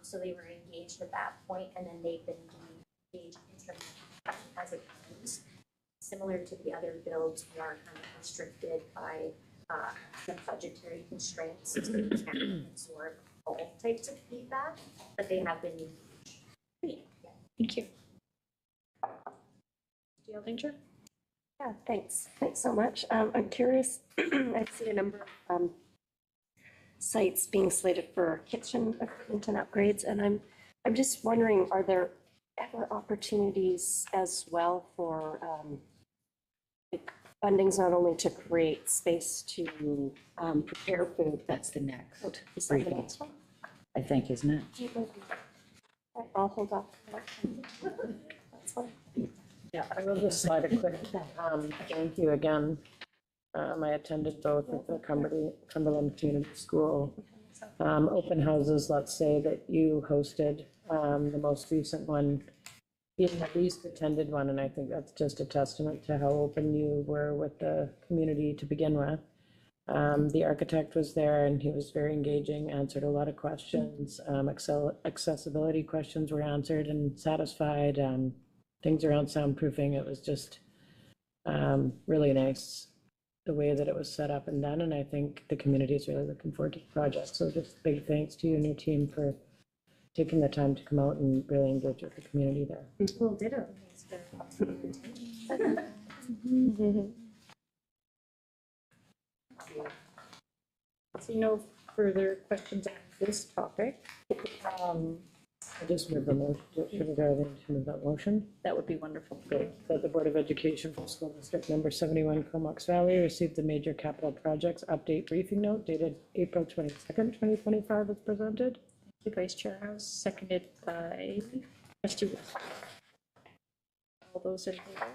So they were engaged at that point, and then they've been engaged in terms of as it comes. Similar to the other builds, we are kind of restricted by some budgetary constraints, so we can't absorb all types of feedback, but they have been. Great, thank you. Aldinger? Yeah, thanks. Thanks so much. I'm curious, I've seen a number of sites being slated for kitchen equipment and upgrades, and I'm just wondering, are there ever opportunities as well for fundings not only to create space to prepare food? That's the next Is that the briefing, next one? I think, isn't it? Right, I'll hold off. That's fine. Yeah, I will just slide a quick, thank you again. I attended both at the Cumberland Community School open houses, let's say, that you hosted. The most recent one being the least attended one, and I think that's just a testament to how open you were with the community to begin with. The architect was there and he was very engaging, answered a lot of questions. Accessibility questions were answered and satisfied. Things around soundproofing, it was just really nice the way that it was set up and done, and I think the community is really looking forward to the project. So just big thanks to you and your team for taking the time to come out and really engage with the community there. Well, ditto. So no further questions on this topic. I just move the motion, should I move that motion? That would be wonderful. Great. That the Board of Education for School District Number 71 Comox Valley received the major capital projects update briefing note dated April 22nd, 2025 as presented. The Vice Chair House, seconded by Trustee Wilson. All those in favor?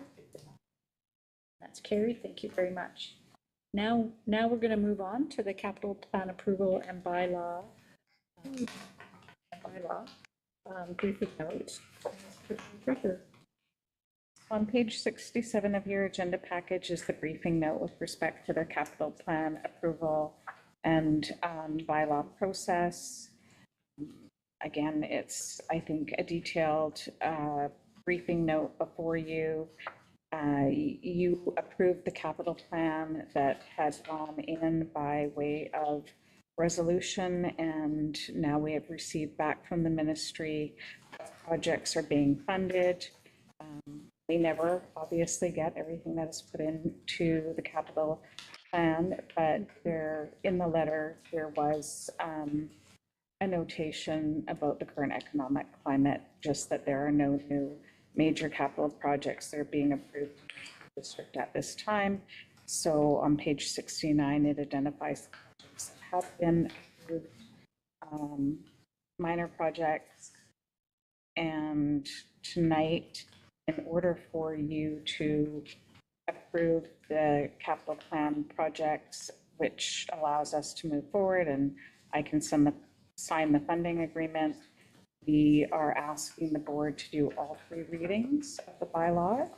That's carried. Thank you very much. Now we're going to move on to the capital plan approval and bylaw. Briefing note. On page 67 of your agenda package is the briefing note with respect to the capital plan approval and bylaw process. Again, it's, I think, a detailed briefing note before you. You approved the capital plan that has gone in by way of resolution, and now we have received back from the ministry projects are being funded. They never obviously get everything that is put into the capital plan, but there in the letter there was a notation about the current economic climate, just that there are no new major capital projects that are being approved in the district at this time. So on page 69, it identifies the projects that have been approved, minor projects. And tonight, in order for you to approve the capital plan projects, which allows us to move forward and I can sign the funding agreement, we are asking the board to do all 3 readings of the bylaw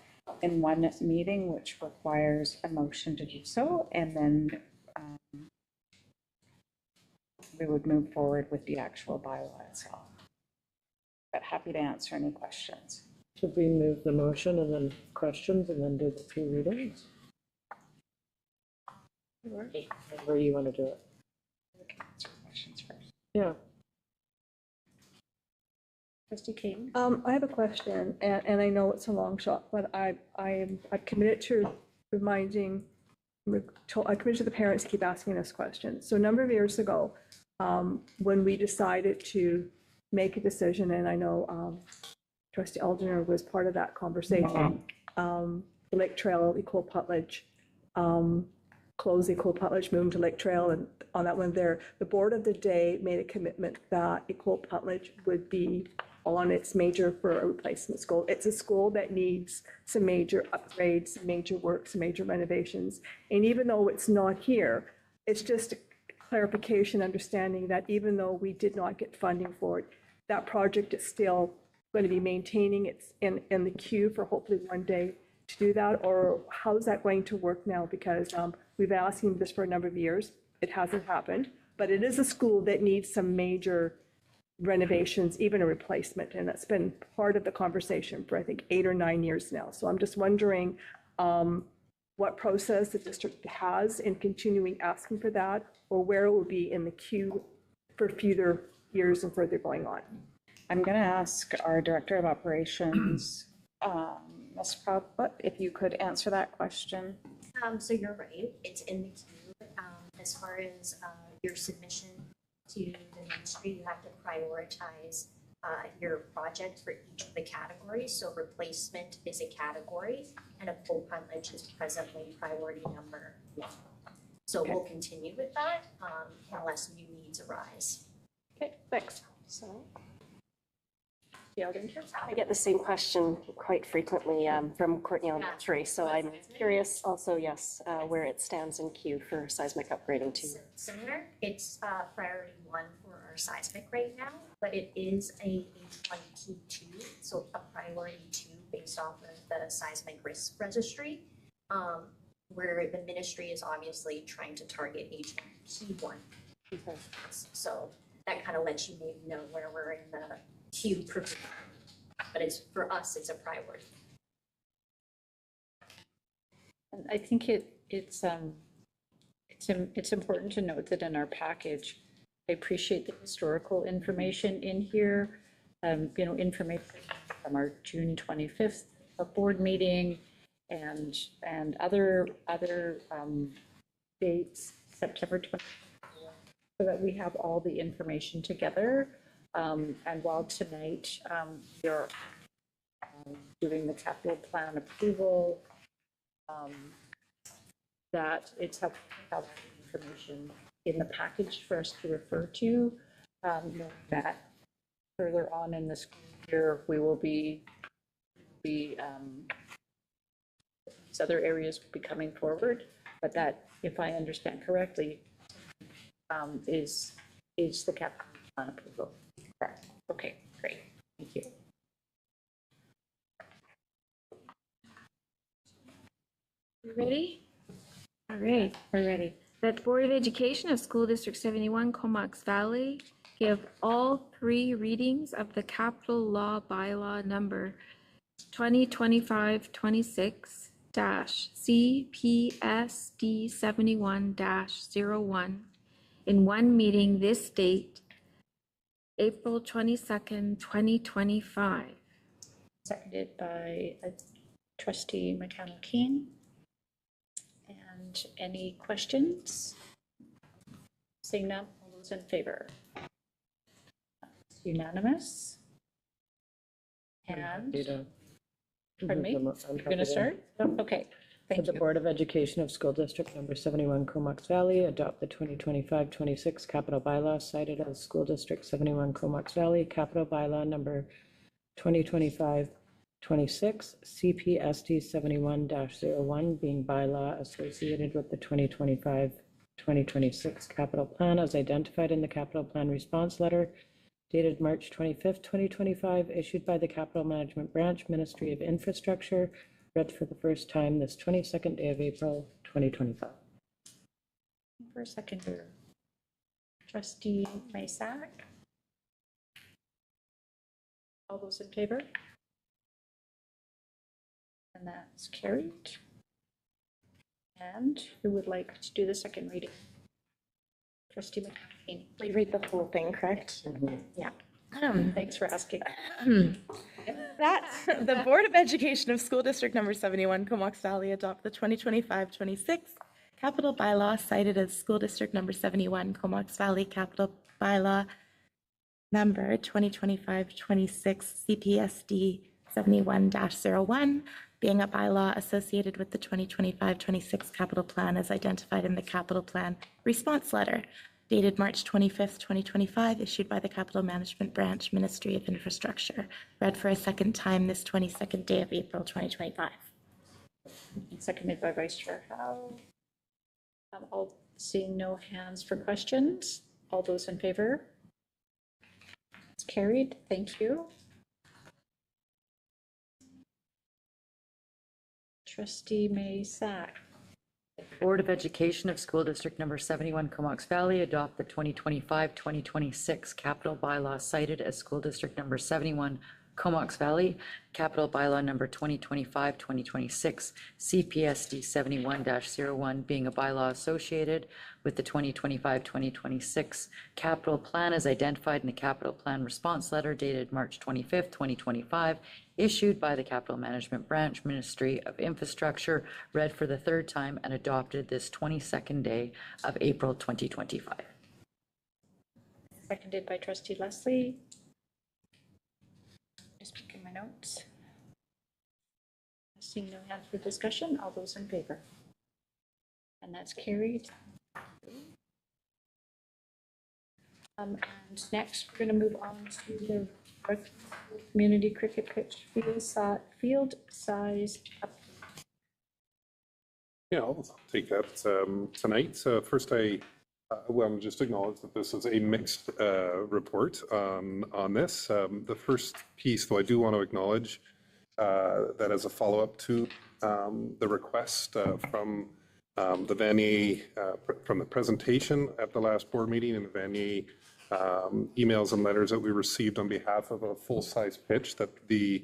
in one meeting, which requires a motion to do so, and then we would move forward with the actual bylaw itself. But happy to answer any questions. Should we move the motion and then questions and then do the 3 readings? Where do you want to do it? We can answer questions first. Yeah. Trustee King? I have a question, and I know it's a long shot, but I'm committed to reminding, I committed to the parents to keep asking us questions. So a number of years ago, when we decided to make a decision, and I know Trustee Aldener was part of that conversation, Lake Trail, Equal Putlage, close Equal Putlage, move to Lake Trail, and on that one there, the board of the day made a commitment that Equal Putlage would be on its major for a replacement school. It's a school that needs some major upgrades, some major work, some major renovations. And even though it's not here, it's just a clarification, understanding that even though we did not get funding for it, that project is still going to be maintaining. It's in the queue for hopefully one day to do that. Or how is that going to work now? Because we've been asking this for a number of years. It hasn't happened, but it is a school that needs some major renovations, even a replacement, and that's been part of the conversation for I think 8 or 9 years now. So I'm just wondering what process the district has in continuing asking for that, or where it will be in the queue for future years and further going on. I'm going to ask our Director of Operations, Ms. Proudfoot, if you could answer that question. So you're right, it's in the queue. As far as your submission to the ministry, you have to prioritize your project for each of the categories. So replacement is a category and a full punch is presently priority number 1. So we'll continue with that unless new needs arise. Okay, thanks. So Yeah, I get the same question quite frequently from Courtney Elementary, so I'm curious also, yes, where it stands in queue for seismic upgrading too. Similar, it's priority 1 for our seismic right now, but it is a H1P2, so a priority 2 based off of the seismic risk registry, where the ministry is obviously trying to target H1P1. So that kind of lets you maybe know where we're in the queue, but it's, for us, it's a priority. And I think it's important to note that in our package, I appreciate the historical information in here, information from our June 25th board meeting and other dates, September 20th, so that we have all the information together. And while tonight we're doing the capital plan approval, that it's helpful to have information in the package for us to refer to, knowing that further on in the school year, we will be these other areas will be coming forward, but that, if I understand correctly, is the capital plan approval. Correct. Okay, great. Thank you. You ready? All right. We're ready. That the Board of Education of School District 71 Comox Valley give all 3 readings of the capital law bylaw number 2025-26-CPSD 71-01 in one meeting this date, April 22nd, 2025. Seconded by Trustee McConnell-Keene. And any questions? Seeing none, all those in favor? It's unanimous. And, pardon me, you're going to start? Oh, okay, thank you. The Board of Education of School District Number 71 Comox Valley adopt the 2025-26 capital bylaw cited as School District 71 Comox Valley capital bylaw number 2025-26 CPSD 71-01 being bylaw associated with the 2025-2026 capital plan as identified in the capital plan response letter dated March 25th, 2025, issued by the Capital Management Branch, Ministry of Infrastructure, read for the first time this 22nd day of April, 2025. For a seconder, Trustee Mysak. All those in favor? And that's carried. And who would like to do the second reading? Trustee McCain. We read the whole thing, correct? Yeah. Thanks for asking. That the Board of Education of School District Number 71 Comox Valley adopt the 2025-26 capital bylaw cited as School District Number 71 Comox Valley capital bylaw number 2025-26 CPSD 71-01 being a bylaw associated with the 2025-26 capital plan as identified in the capital plan response letter dated March 25th, 2025, issued by the Capital Management Branch, Ministry of Infrastructure, read for a second time this 22nd day of April, 2025. Seconded by Vice Chair Howe. All seeing no hands for questions. All those in favor? It's carried. Thank you. Trustee Mysak. Board of Education of School District Number 71 Comox Valley adopt the 2025-2026 capital bylaw cited as School District Number 71 Comox Valley, capital bylaw number 2025-2026, CPSD 71-01 being a bylaw associated with the 2025-2026 capital plan as identified in the capital plan response letter dated March 25th, 2025, issued by the Capital Management Branch, Ministry of Infrastructure, read for the third time and adopted this 22nd day of April 2025. Seconded by trustee Leslie. Just making my notes. Seeing no hands for discussion, all those in favor? And that's carried. And next, we're going to move on to the community cricket pitch field size update. Yeah, I'll take that tonight. First, I want to just acknowledge that this is a mixed report on this. The first piece, though, I do want to acknowledge that as a follow-up to the request from the Vanier, from the presentation at the last board meeting and the Vanier emails and letters that we received on behalf of a full-size pitch, that the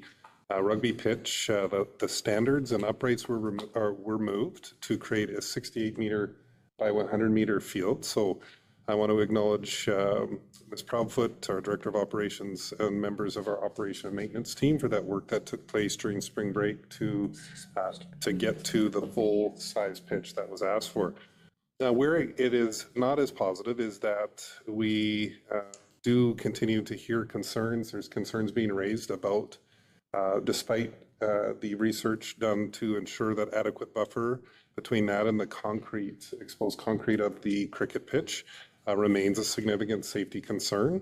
rugby pitch, the standards and uprights were moved to create a 68-meter by 100-meter field. So I want to acknowledge Ms. Proudfoot, our Director of Operations, and members of our Operation and Maintenance team for that work that took place during spring break to get to the full-size pitch that was asked for. Now, where it is not as positive is that we do continue to hear concerns. There's concerns being raised about, despite the research done to ensure that adequate buffer between that and the concrete, exposed concrete of the cricket pitch remains a significant safety concern.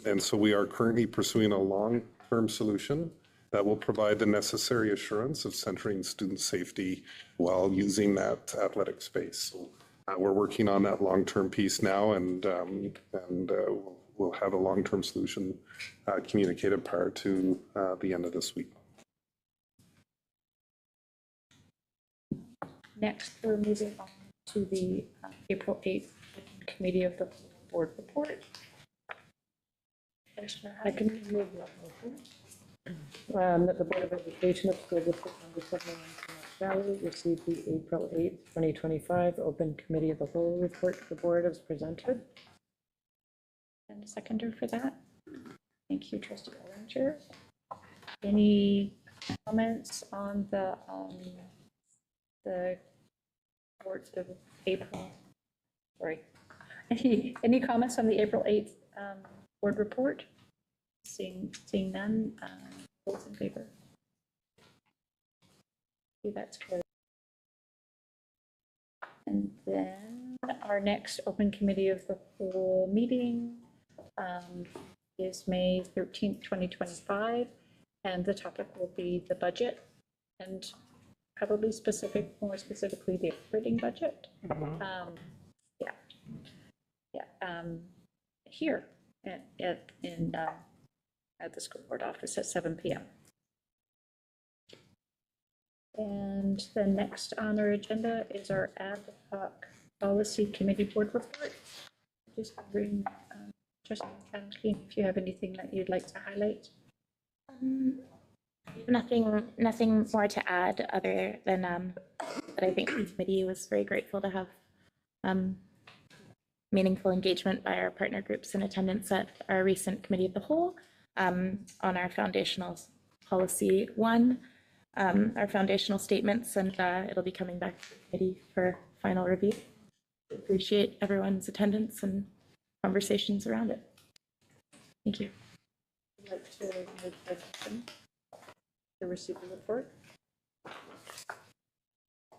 And so we are currently pursuing a long-term solution that will provide the necessary assurance of centering student safety while using that athletic space. So, we're working on that long-term piece now, and we'll have a long-term solution communicated prior to the end of this week. Next, we're moving on to the April 8th Committee of the Board report. I can move that motion. That the Board of Education of School District Number 71 Comox Valley received the April 8th, 2025 Open Committee of the Whole report to the Board as presented. And a seconder for that. Thank you, Trustee Olinger. Any comments on the report of April? Sorry. Any comments on the April 8th board report? Seeing none, those in favor? Okay, that's good. And then our next open committee of the whole meeting is May 13th, 2025, and the topic will be the budget and probably more specifically the operating budget. Here at the school board office at 7 p.m. And the next on our agenda is our ad hoc policy committee board report. Just bring Trustee Kathleen, if you have anything that you'd like to highlight. Nothing more to add other than that I think the committee was very grateful to have meaningful engagement by our partner groups in attendance at our recent committee of the whole on our foundational policy 1, our foundational statements, and it'll be coming back to the committee for final review. Appreciate everyone's attendance and conversations around it. Thank you. Would you like to move the motion to receive the report?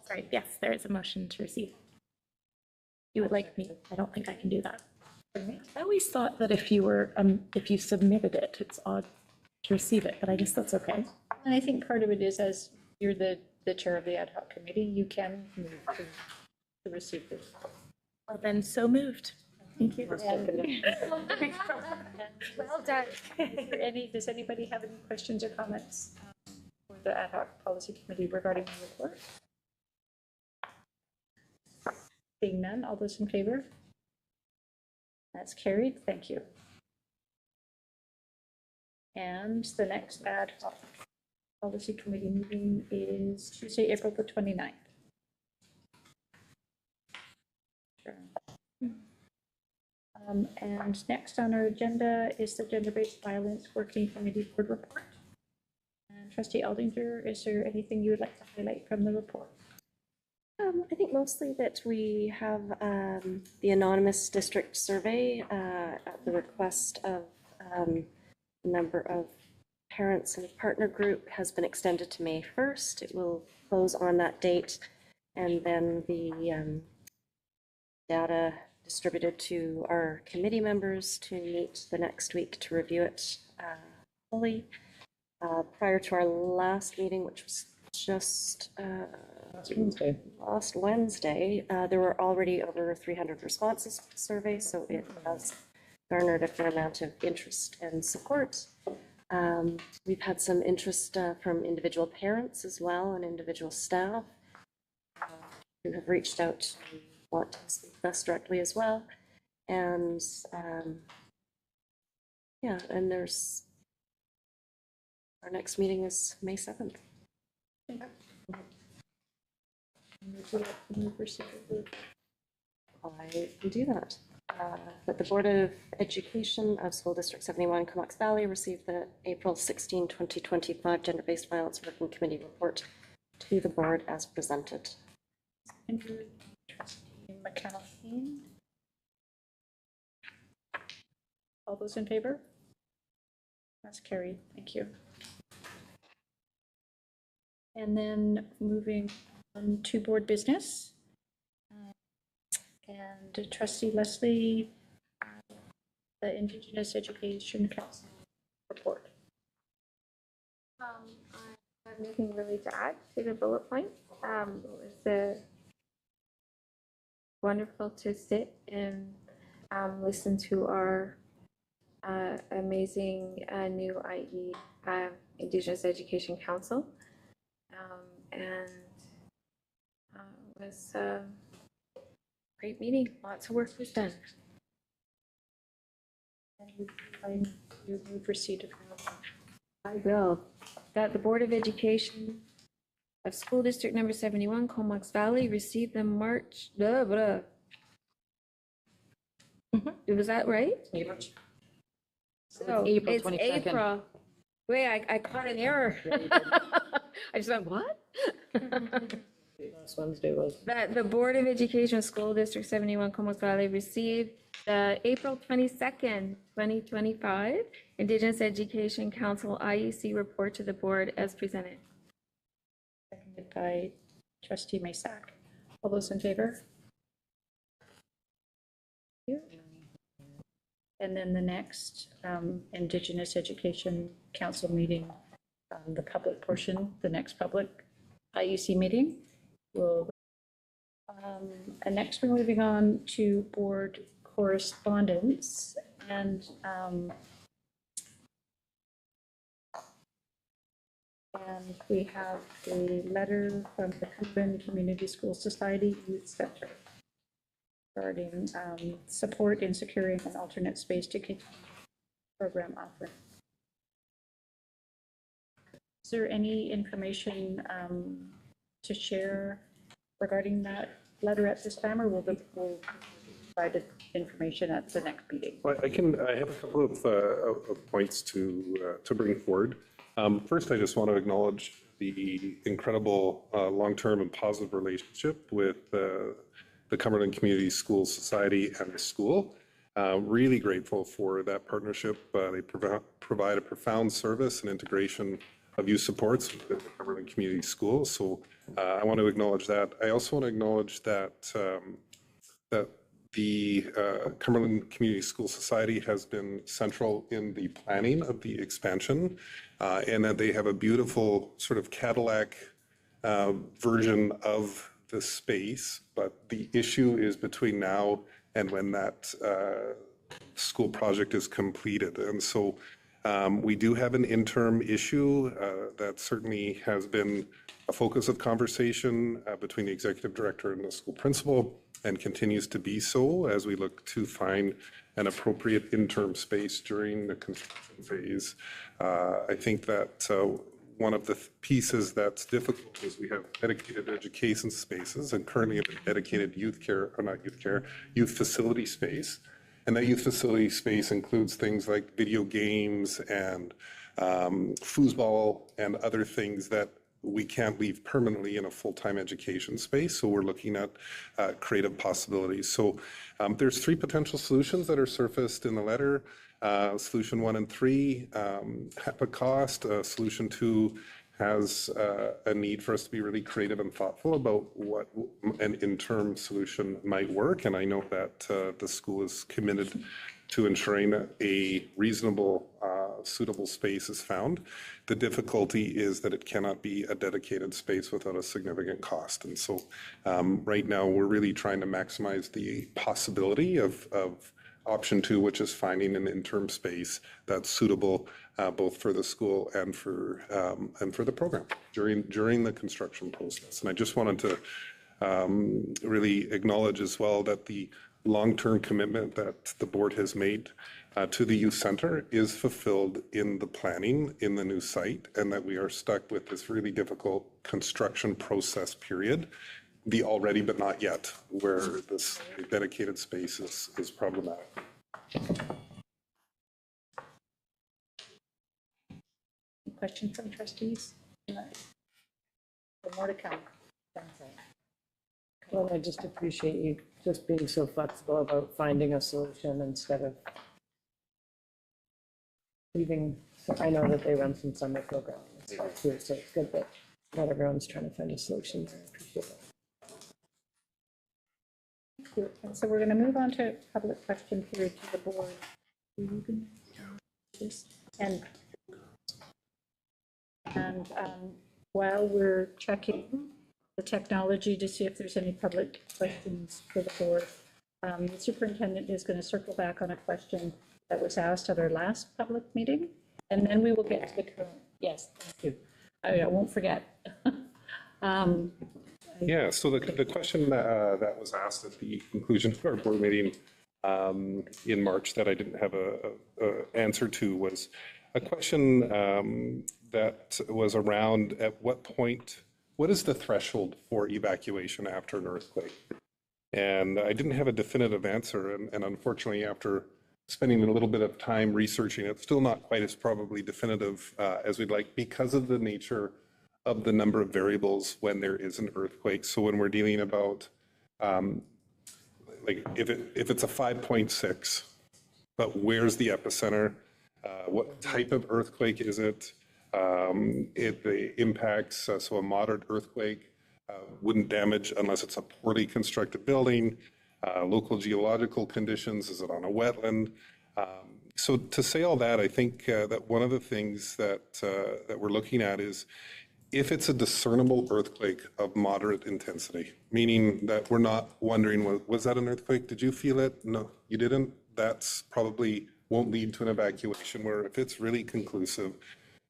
Sorry, yes, there is a motion to receive. You would like me? I don't think I can do that. I always thought that if you submitted it, it's odd to receive it, but I guess that's okay. And I think part of it is, as you're the chair of the ad hoc committee, you can move to receive this. Well, then, so moved. Thank you. Well done. Does anybody have any questions or comments for the ad hoc policy committee regarding the report? Seeing none, all those in favor? That's carried. Thank you. And the next ad hoc policy committee meeting is Tuesday, April the 29th. Sure. And next on our agenda is the Gender-Based Violence Working Committee Board Report. And Trustee Aldinger, is there anything you would like to highlight from the report? I think mostly that we have the anonymous district survey at the request of a number of parents and partner group has been extended to May 1st. It will close on that date, and then the data distributed to our committee members to meet the next week to review it fully. Prior to our last meeting, which was just last Wednesday, there were already over 300 responses to the survey, so it has garnered a fair amount of interest and support. We've had some interest from individual parents as well and individual staff who have reached out and want to speak with us directly as well. And yeah, and our next meeting is May 7th. I can do that. That the Board of Education of School District 71 Comox Valley received the April 16, 2025 Gender-Based Violence Working Committee report to the board as presented. Trustee McAlpin. All those in favor? That's carried. Thank you. And then moving on to board business. And Trustee Leslie, the Indigenous Education Council report. I have nothing really to add to the bullet point. It was wonderful to sit and listen to our amazing new IE, Indigenous Education Council. And it was a great meeting. Lots of work was done. And you move receipt of I will. That the Board of Education of School District Number 71, Comox Valley, received the March, Was that right? So April it's 22nd. April. Wait, I caught an error. I just went, what? Last Wednesday was. That the Board of Education School District 71, Comox Valley, received the April 22nd, 2025 Indigenous Education Council IEC report to the board as presented. Seconded by Trustee Masak. All those in favor? Thank you. And then the next Indigenous Education Council meeting, the public portion, the next public IEC meeting will. And next we're moving on to board correspondence, and we have a letter from the Cumberland Community School Society Youth Center regarding support in securing an alternate space to continue program offering. Is there any information to share regarding that letter at this time, or will we'll provide information at the next meeting? Well, I have a couple of points to bring forward. First, I just want to acknowledge the incredible long-term and positive relationship with the Cumberland Community School Society and the school. Really grateful for that partnership. They provide a profound service and integration of youth supports with the Cumberland Community Schools. So I want to acknowledge that. I also want to acknowledge that that the Cumberland Community School Society has been central in the planning of the expansion, and that they have a beautiful sort of Cadillac version of the space, but the issue is between now and when that school project is completed. And so We do have an interim issue that certainly has been a focus of conversation between the executive director and the school principal, and continues to be so as we look to find an appropriate interim space during the construction phase. I think that one of the pieces that's difficult is we have dedicated education spaces and currently have a dedicated youth care, or not youth care, youth facility space. And that youth facility space includes things like video games and foosball and other things that we can't leave permanently in a full-time education space. So we're looking at creative possibilities. So there's 3 potential solutions that are surfaced in the letter. Solution 1 and 3 have a cost. Solution 2 has a need for us to be really creative and thoughtful about what an interim solution might work. And I know that the school is committed to ensuring that a reasonable, suitable space is found. The difficulty is that it cannot be a dedicated space without a significant cost. And so right now we're really trying to maximize the possibility of option 2, which is finding an interim space that's suitable both for the school and for the program during the construction process. And I just wanted to really acknowledge as well that the long-term commitment that the board has made to the youth center is fulfilled in the planning in the new site, and that we are stuck with this really difficult construction process period, the already but not yet, where this dedicated space is problematic. Questions from trustees? More to come. Well, I just appreciate you just being so flexible about finding a solution instead of leaving. So I know that they run some summer programs too, so it's good that not everyone's trying to find a solution. I appreciate it. Thank you. And so we're going to move on to public question period to the board. And while we're checking the technology to see if there's any public questions for the board, the superintendent is going to circle back on a question that was asked at our last public meeting, and then we will get to the current. Yes, thank you. I won't forget. Yeah, so the question that was asked at the conclusion of our board meeting in March that I didn't have a answer to was a question that was around at what point, what is the threshold for evacuation after an earthquake? And I didn't have a definitive answer, and unfortunately after spending a little bit of time researching it, still not quite as probably definitive as we'd like because of the nature of the number of variables when there is an earthquake. So when we're dealing about, like if it's a 5.6, but where's the epicenter? What type of earthquake is it? The impacts, so a moderate earthquake wouldn't damage unless it's a poorly constructed building. Local geological conditions, is it on a wetland? So to say all that, I think that one of the things that we're looking at is if it's a discernible earthquake of moderate intensity, meaning that we're not wondering, was that an earthquake? Did you feel it? No, you didn't. That's probably won't lead to an evacuation, where if it's really conclusive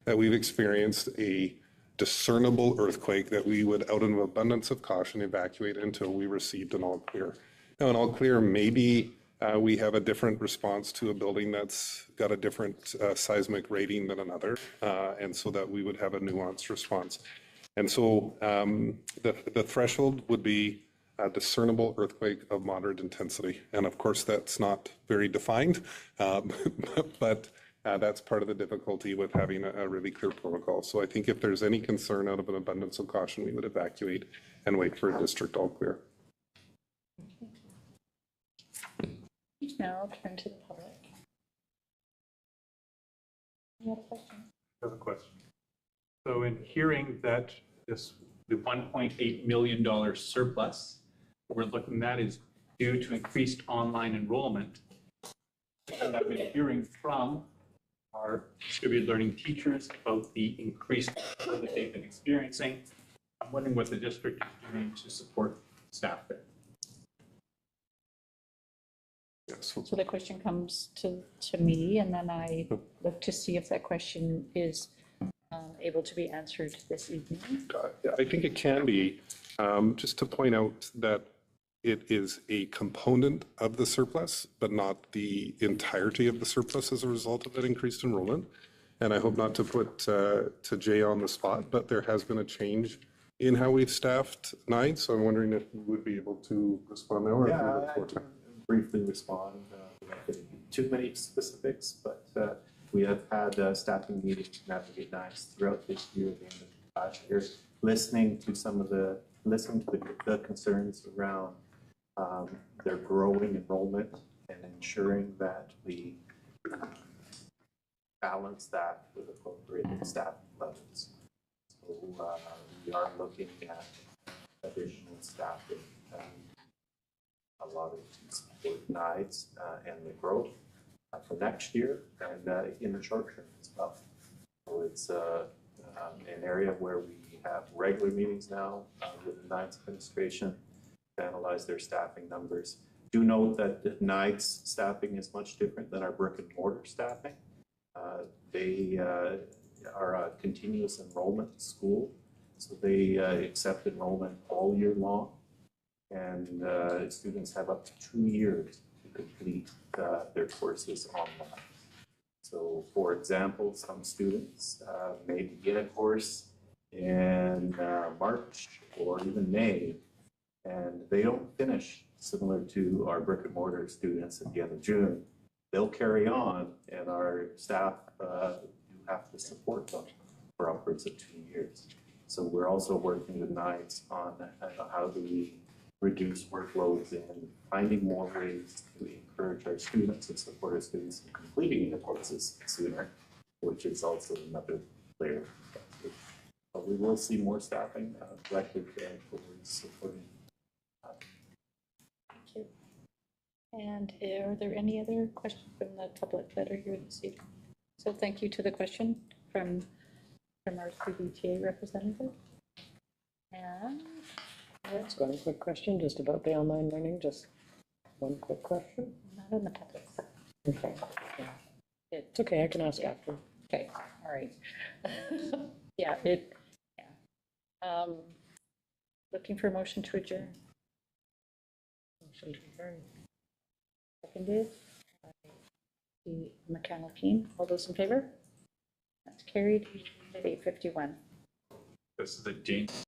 that we've experienced a discernible earthquake, that we would, out of abundance of caution, evacuate until we received an all clear. Now, an all clear, maybe we have a different response to a building that's got a different seismic rating than another, and so that we would have a nuanced response. And so the threshold would be a discernible earthquake of moderate intensity. And of course, that's not very defined, but that's part of the difficulty with having a really clear protocol. So I think if there's any concern, out of an abundance of caution, we would evacuate and wait for a district all clear. Now I'll turn to the public. Any other questions? I have a question. So in hearing that the $1.8 million surplus we're looking at is due to increased online enrollment, and I've been hearing from our distributed learning teachers about the increased that they've been experiencing. I'm wondering what the district is doing to support staff there. Yes. So the question comes to me, and then I look to see if that question is able to be answered this evening. I think it can be, just to point out that it is a component of the surplus, but not the entirety of the surplus as a result of that increased enrollment. And I hope not to put to Jay on the spot, but there has been a change in how we've staffed nights. So I'm wondering if you would be able to respond now, or if you Yeah, look I forward to. can briefly respond. Without getting into too many specifics, but we have had staffing meetings, navigate nights throughout this year, the end of last year, listening to the concerns around their growing enrollment and ensuring that we balance that with appropriate staff levels. So we are looking at additional staffing, a lot of support nights and the growth for next year and in the short term as well. So it's an area where we have regular meetings now with the Knights administration to analyze their staffing numbers. Do note that the Knights staffing is much different than our brick and mortar staffing. They are a continuous enrollment school, so they accept enrollment all year long, and students have up to 2 years to complete their courses online. So, for example, some students may begin a course in March or even May, and they don't finish, similar to our brick and mortar students at the end of June. They'll carry on, and our staff do have to support them for upwards of 2 years. So we're also working with Knights on how do we reduce workloads and finding more ways to encourage our students and support our students in completing the courses sooner, which is also another layer. But we will see more staffing directed towards supporting. Thank you. And are there any other questions from the public that are here this evening? So thank you to the question from our CBTA representative. And Just one quick question, just about the online learning, just one quick question. not in the public. Okay. It's okay, I can ask after. Okay, all right. Yeah. Looking for a motion to adjourn. Motion to adjourn. Seconded by the McConnell-Keene. All those in favor? That's carried at 8:51. This is a James